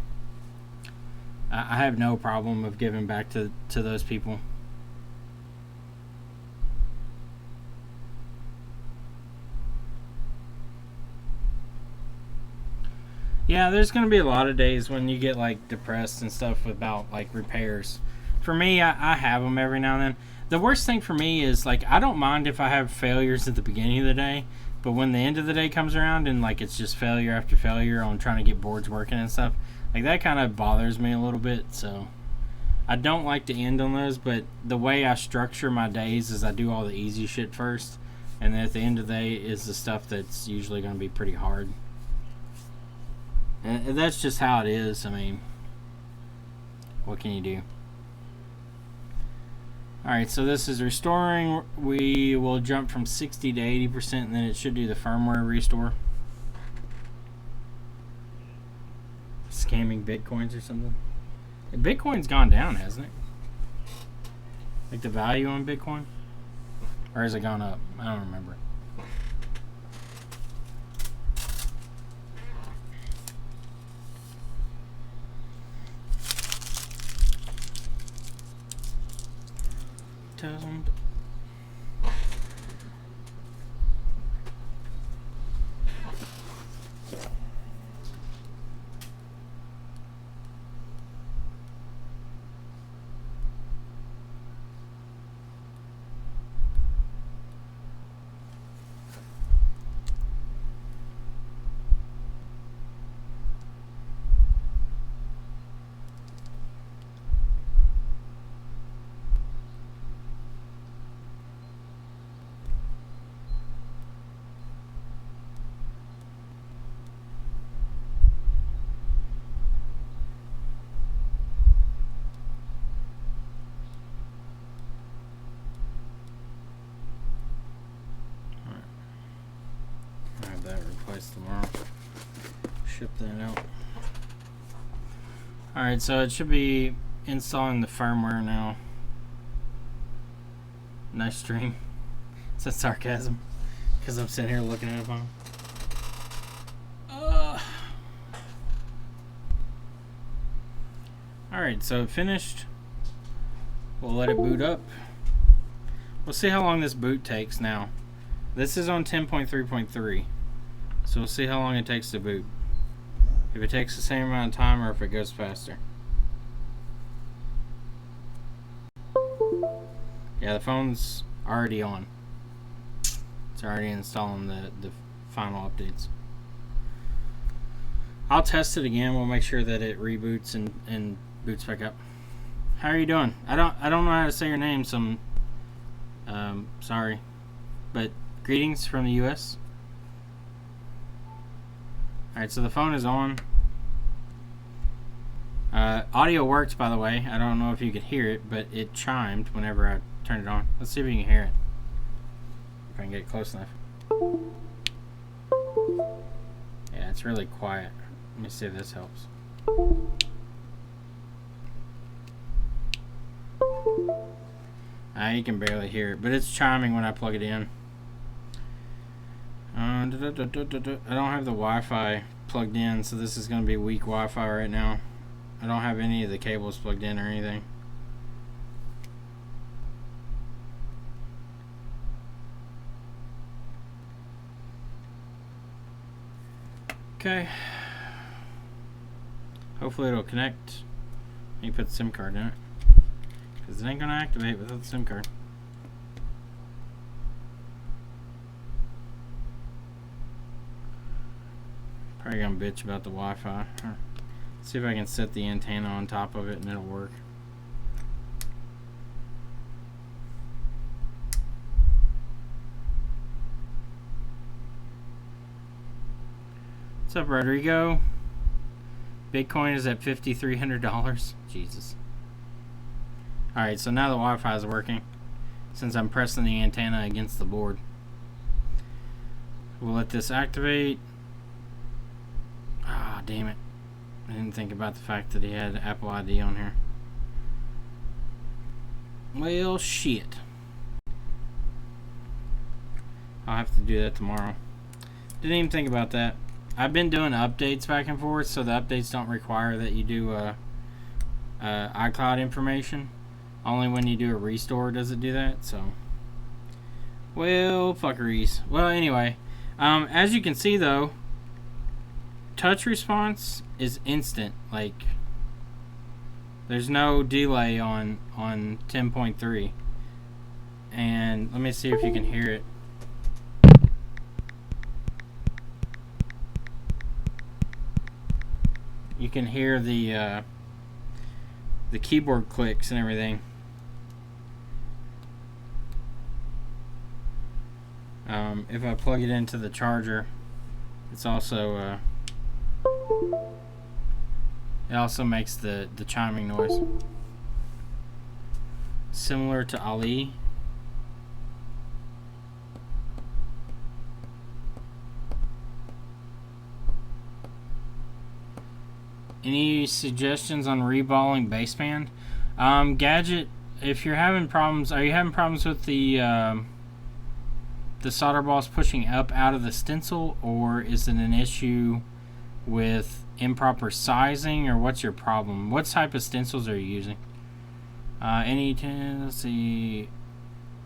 I have no problem of giving back to those people. Yeah, there's going to be a lot of days when you get, like, depressed and stuff about, like, repairs. for me, I have them every now and then. The worst thing for me is, like, I don't mind if I have failures at the beginning of the day, but when the end of the day comes around and, like, it's just failure after failure on trying to get boards working and stuff, like, that kind of bothers me a little bit, so I don't like to end on those, but the way I structure my days is I do all the easy shit first, and then at the end of the day is the stuff that's usually going to be pretty hard. And that's just how it is. I mean, what can you do? Alright, so this is restoring. We will jump from 60 to 80%, and then it should do the firmware restore. Scamming Bitcoins or something. Bitcoin's gone down, hasn't it? Like the value on Bitcoin? Or has it gone up? I don't remember. $1,000. That replaced tomorrow. Ship that out. Alright, so it should be installing the firmware now. Nice stream. Is that sarcasm? Because I'm sitting here looking at a phone. Alright, so it finished. We'll let it boot up. We'll see how long this boot takes now. This is on 10.3.3. So we'll see how long it takes to boot. If it takes the same amount of time or if it goes faster. Yeah, the phone's already on. It's already installing the final updates. I'll test it again. We'll make sure that it reboots and boots back up. How are you doing? I don't know how to say your name, so I'm sorry. But greetings from the US. Alright, so the phone is on. Audio works, by the way. I don't know if you could hear it, but it chimed whenever I turned it on. Let's see if you can hear it. If I can get close enough. Yeah, it's really quiet. Let me see if this helps. You can barely hear it, but it's chiming when I plug it in. I don't have the Wi-Fi plugged in, so this is going to be weak Wi-Fi right now. I don't have any of the cables plugged in or anything. Okay. Hopefully it'll connect. You put the SIM card in it, because it ain't going to activate without the SIM card. Probably gonna bitch about the Wi-Fi. See if I can set the antenna on top of it and it'll work. What's up, Rodrigo? Bitcoin is at $5,300. Jesus. Alright, so now the Wi-Fi is working since I'm pressing the antenna against the board. We'll let this activate. Ah, damn it. I didn't think about the fact that he had Apple ID on here. Well, shit. I'll have to do that tomorrow. Didn't even think about that. I've been doing updates back and forth, so the updates don't require that you do iCloud information. Only when you do a restore does it do that, so. Well, fuckeries. Well, anyway. As you can see, though, touch response is instant. Like, There's no delay on 10.3. And let me see if you can hear it. You can hear the keyboard clicks and everything. If I plug it into the charger, it's also it also makes the chiming noise, similar to Ali. Any suggestions on reballing baseband? Gadget, if you're having problems, are you having problems with the solder balls pushing up out of the stencil, or is it an issue with improper sizing, or what's your problem? What type of stencils are you using? Let's see,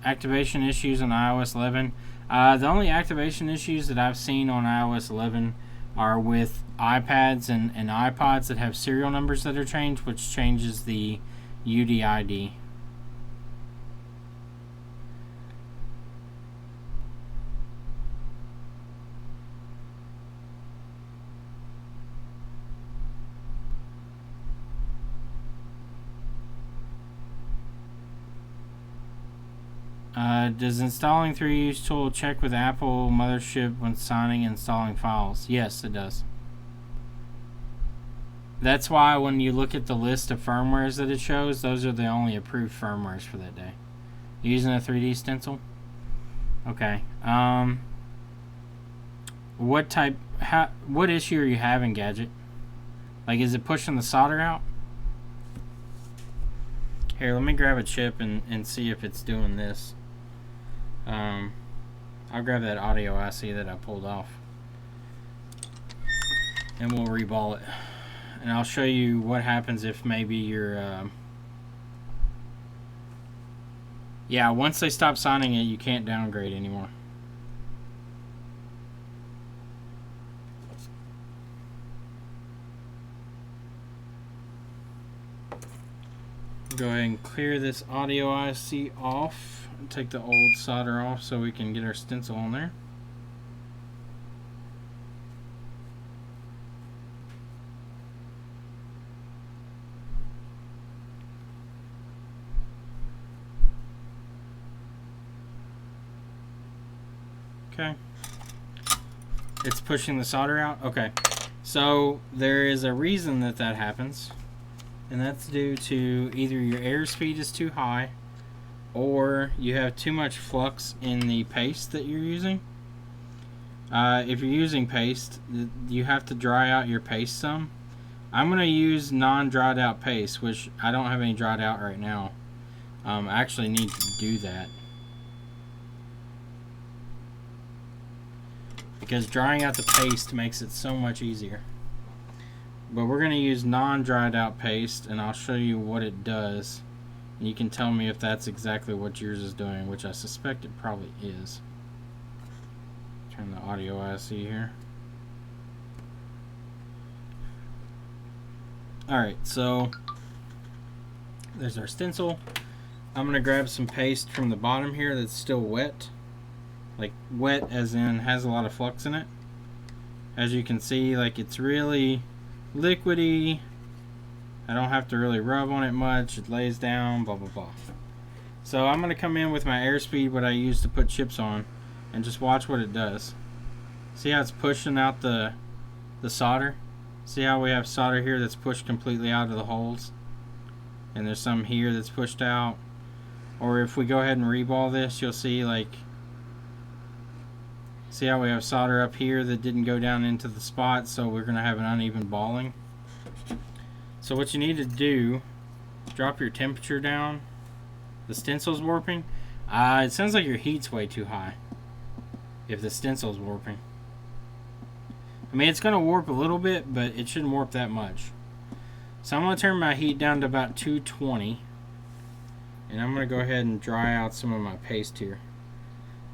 activation issues on iOS 11. The only activation issues that I've seen on iOS 11 are with iPads and iPods that have serial numbers that are changed, which changes the UDID. Does installing 3Use tool check with Apple mothership when signing and installing files? Yes, it does. That's why when you look at the list of firmwares that it shows, those are the only approved firmwares for that day. You using a 3D stencil? Okay. What issue are you having, Gadget? Like, is it pushing the solder out? Here, let me grab a chip and see if it's doing this. I'll grab that audio IC that I pulled off, and we'll reball it. And I'll show you what happens if maybe you're yeah, once they stop signing it, you can't downgrade anymore. Go ahead and clear this audio IC off and take the old solder off so we can get our stencil on there. Okay. It's pushing the solder out? Okay. So there is a reason that happens, and that's due to either your airspeed is too high or you have too much flux in the paste that you're using. If you're using paste, you have to dry out your paste some. I'm going to use non-dried out paste, which I don't have any dried out right now. I actually need to do that, because drying out the paste makes it so much easier. But we're going to use non-dried out paste, and I'll show you what it does. And you can tell me if that's exactly what yours is doing, which I suspect it probably is. Turn the audio IC here. Alright, so there's our stencil. I'm going to grab some paste from the bottom here that's still wet. Like wet as in has a lot of flux in it. As you can see, like, it's really liquidy. I don't have to really rub on it much. It lays down, blah blah blah. So I'm going to come in with my airspeed, what I use to put chips on, and just watch what it does. See how it's pushing out the solder? See how we have solder here that's pushed completely out of the holes? And there's some here that's pushed out. Or if we go ahead and reball this, you'll see, like, see how we have solder up here that didn't go down into the spot, so we're going to have an uneven balling. So what you need to do, drop your temperature down. The stencil's warping. It sounds like your heat's way too high if the stencil's warping. I mean, it's going to warp a little bit, but it shouldn't warp that much. So I'm going to turn my heat down to about 220, and I'm going to go ahead and dry out some of my paste here.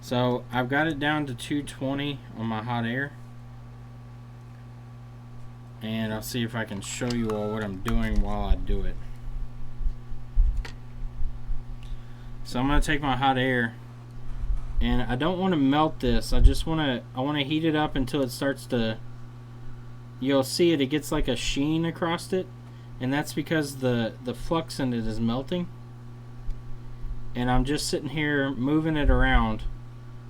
So I've got it down to 220 on my hot air, and I'll see if I can show you all what I'm doing while I do it. So I'm gonna take my hot air, and I don't want to melt this. I want to heat it up until it starts to. You'll see it. It gets like a sheen across it, and that's because the flux in it is melting. And I'm just sitting here moving it around,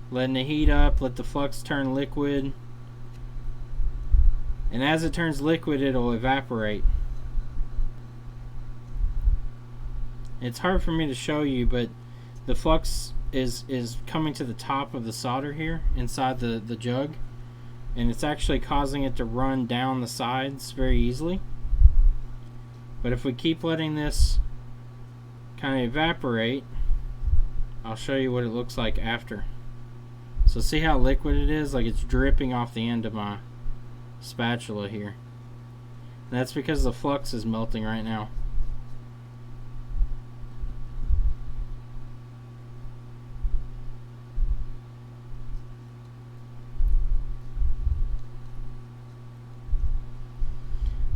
letting it heat up, let the flux turn liquid. And as it turns liquid, it'll evaporate. It's hard for me to show you, but the flux is coming to the top of the solder here inside the jug, and it's actually causing it to run down the sides very easily. But if we keep letting this kind of evaporate, I'll show you what it looks like after. So see how liquid it is? Like it's dripping off the end of my spatula here. And that's because the flux is melting right now.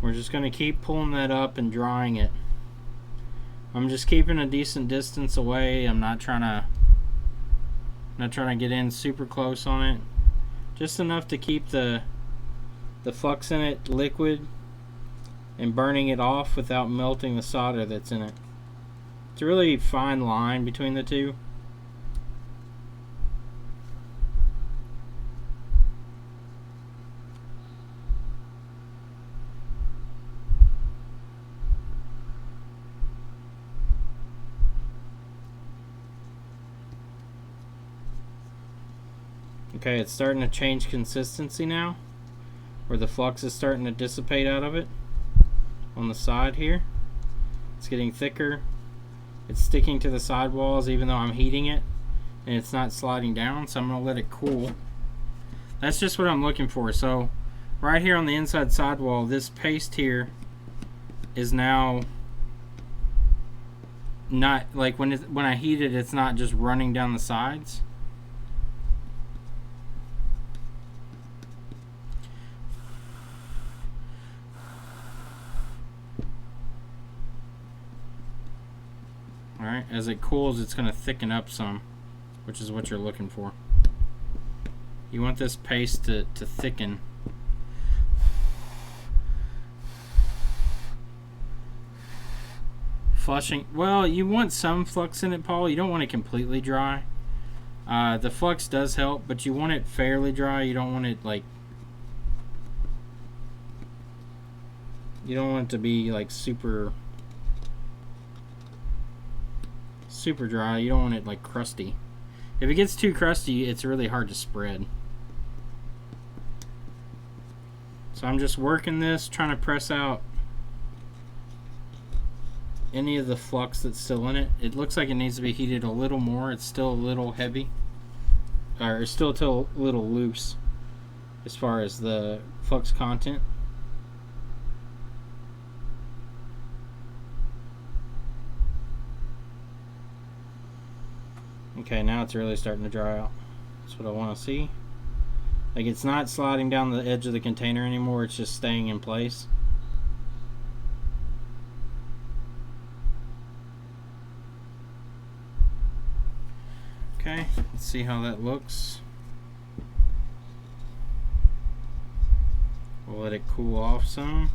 We're just going to keep pulling that up and drying it. I'm just keeping a decent distance away. I'm not trying to get in super close on it. Just enough to keep the flux in it liquid and burning it off without melting the solder that's in it. It's a really fine line between the two. Okay, it's starting to change consistency now, where the flux is starting to dissipate out of it on the side here. It's getting thicker. It's sticking to the sidewalls even though I'm heating it, and it's not sliding down, so I'm going to let it cool. That's just what I'm looking for. So right here on the inside sidewall, this paste here is now not like when I heat it, it's not just running down the sides. Alright, as it cools, it's going to thicken up some, which is what you're looking for. You want this paste to thicken. Flushing, well, you want some flux in it, Paul. You don't want it completely dry. The flux does help, but you want it fairly dry. You don't want it like, you don't want it to be like super dry. You don't want it like crusty. If it gets too crusty, it's really hard to spread. So I'm just working this, trying to press out any of the flux that's still in it. It looks like it needs to be heated a little more. It's still a little heavy, or it's still a little loose as far as the flux content. Okay, now it's really starting to dry out. That's what I want to see. Like, it's not sliding down the edge of the container anymore, it's just staying in place. Okay, let's see how that looks. We'll let it cool off some.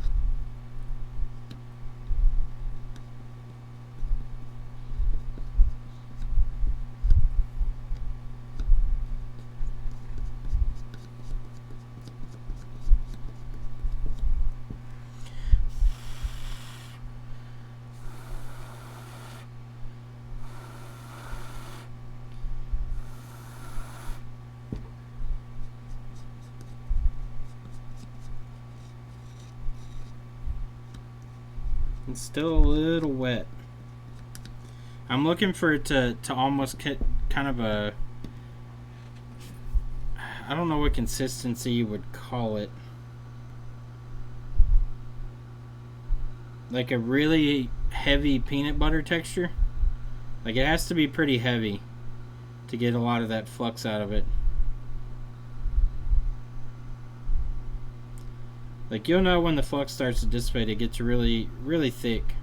It's still a little wet. I'm looking for it to almost get kind of a, I don't know what consistency you would call it. Like a really heavy peanut butter texture. Like it has to be pretty heavy to get a lot of that flux out of it. Like you'll know when the flux starts to dissipate, it gets really, really thick.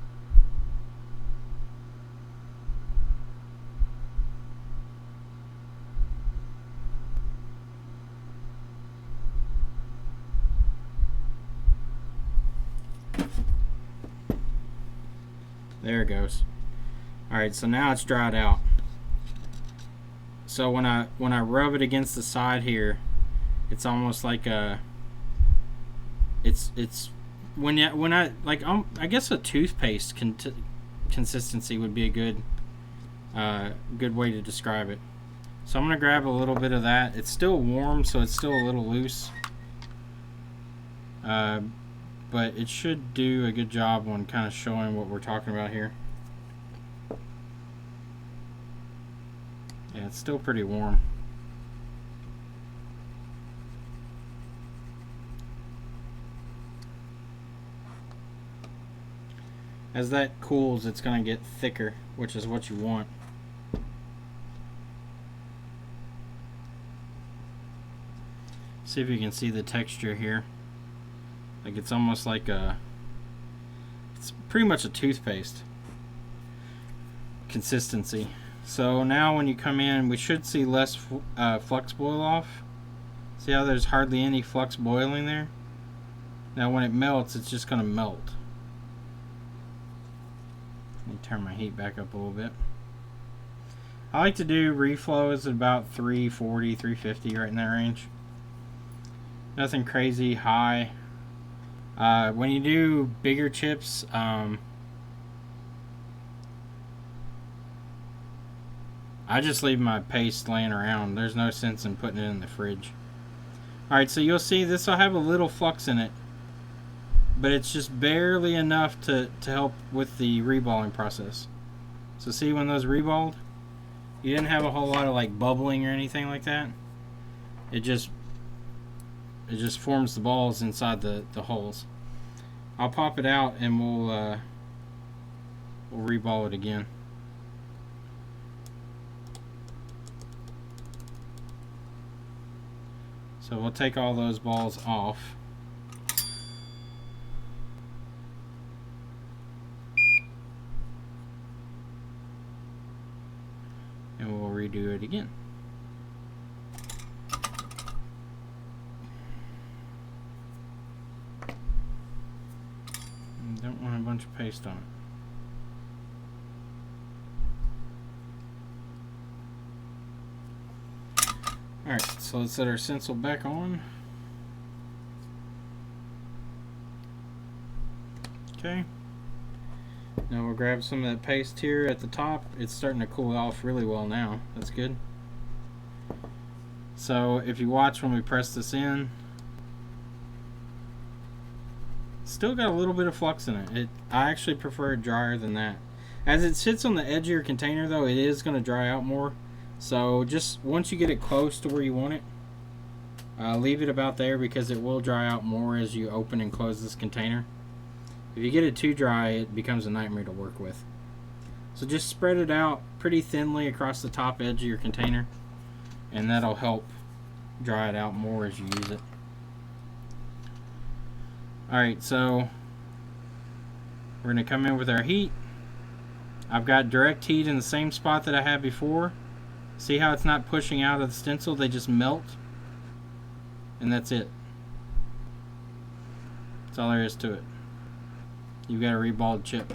There it goes. Alright, so now it's dried out. So when I rub it against the side here, it's almost like a I guess a toothpaste consistency would be a good way to describe it. So I'm gonna grab a little bit of that. It's still warm, so it's still a little loose, but it should do a good job on kind of showing what we're talking about here. Yeah, it's still pretty warm. As that cools, it's going to get thicker, which is what you want. See if you can see the texture here. Like it's almost like it's pretty much a toothpaste consistency. So now when you come in, we should see less flux boil off. See how there's hardly any flux boiling there? Now when it melts, it's just going to melt. Let me turn my heat back up a little bit. I like to do reflows at about 340, 350, right in that range. Nothing crazy high. When you do bigger chips, I just leave my paste laying around. There's no sense in putting it in the fridge. Alright, so you'll see this will have a little flux in it, but it's just barely enough to help with the reballing process. So see when those reballed, you didn't have a whole lot of like bubbling or anything like that. It just forms the balls inside the holes. I'll pop it out and we'll reball it again. So we'll take all those balls off. And we'll redo it again. And don't want a bunch of paste on it. Alright, so let's set our stencil back on. Okay. Now we'll grab some of that paste here at the top. It's starting to cool off really well now. That's good. So if you watch when we press this in, it's still got a little bit of flux in it. I actually prefer it drier than that. As it sits on the edge of your container though, it is going to dry out more. So just once you get it close to where you want it, leave it about there because it will dry out more as you open and close this container. If you get it too dry, it becomes a nightmare to work with. So just spread it out pretty thinly across the top edge of your container, and that'll help dry it out more as you use it. Alright, so we're going to come in with our heat. I've got direct heat in the same spot that I had before. See how it's not pushing out of the stencil, they just melt. And that's it. That's all there is to it. You've got a reballed chip.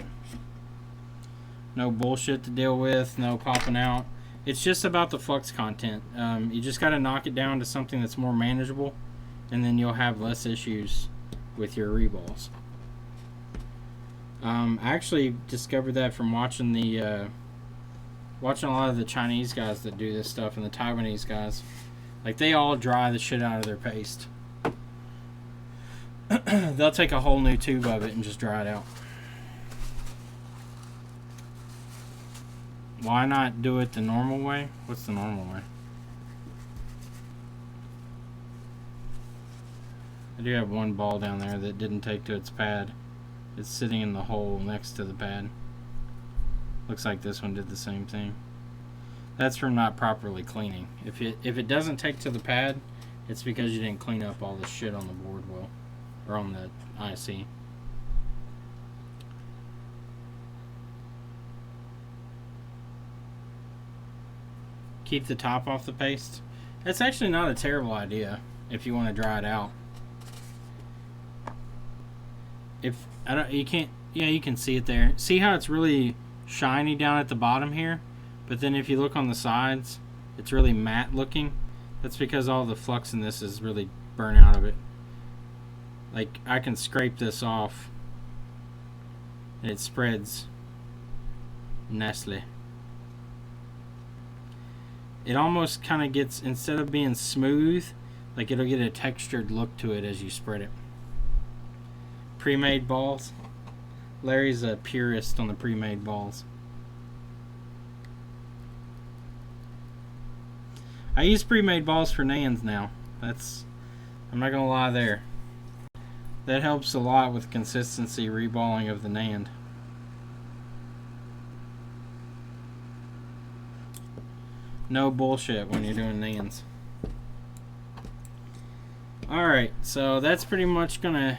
No bullshit to deal with, no popping out. It's just about the flux content. You just got to knock it down to something that's more manageable, and then you'll have less issues with your reballs. I actually discovered that from watching watching a lot of the Chinese guys that do this stuff and the Taiwanese guys. Like, they all dry the shit out of their paste. They'll take a whole new tube of it and just dry it out. Why not do it the normal way? What's the normal way? I do have one ball down there that didn't take to its pad. It's sitting in the hole next to the pad. Looks like this one did the same thing. That's from not properly cleaning. If it doesn't take to the pad, it's because you didn't clean up all the shit on the board well, or on the IC. Keep the top off the paste. That's actually not a terrible idea if you want to dry it out. You Yeah, you can see it there. See how it's really shiny down at the bottom here? But then if you look on the sides, it's really matte looking. That's because all the flux in this is really burnt out of it. Like, I can scrape this off and it spreads nicely. It almost kind of gets, instead of being smooth, like it'll get a textured look to it as you spread it. Pre-made balls. Larry's a purist on the pre-made balls. I use pre-made balls for NANs now. I'm not gonna lie there. That helps a lot with consistency reballing of the NAND. No bullshit when you're doing NANs. Alright, so that's pretty much gonna...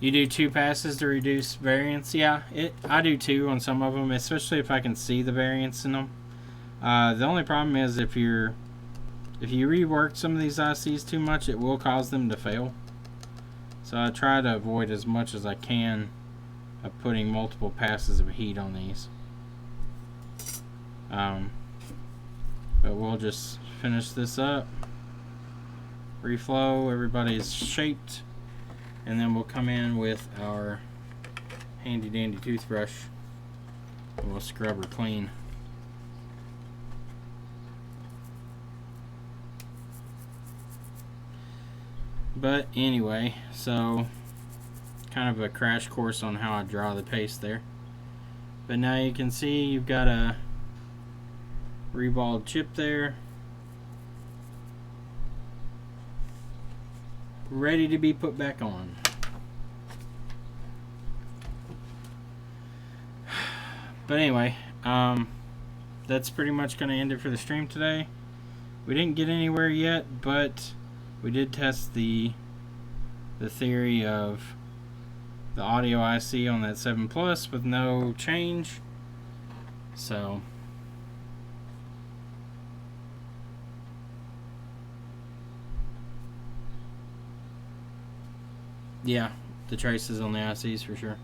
You do 2 passes to reduce variance? Yeah, I do too on some of them, especially if I can see the variance in them. The only problem is if you rework some of these ICs too much, it will cause them to fail. So I try to avoid as much as I can of putting multiple passes of heat on these. But we'll just finish this up. Reflow, everybody's shaped. And then we'll come in with our handy dandy toothbrush and we'll scrub her clean. But anyway, so kind of a crash course on how I draw the paste there. But now you can see you've got a reballed chip there, ready to be put back on. But anyway, that's pretty much going to end it for the stream today. We didn't get anywhere yet, but we did test the theory of the audio IC on that 7 Plus with no change. So yeah, the traces on the ICs for sure.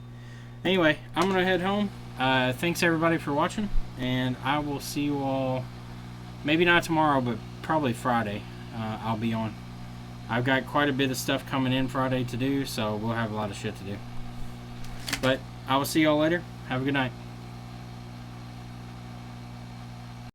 Anyway, I'm gonna head home. Thanks everybody for watching, and I will see you all maybe not tomorrow, but probably Friday. I'll be on. I've got quite a bit of stuff coming in Friday to do, so we'll have a lot of shit to do. But I will see y'all later. Have a good night.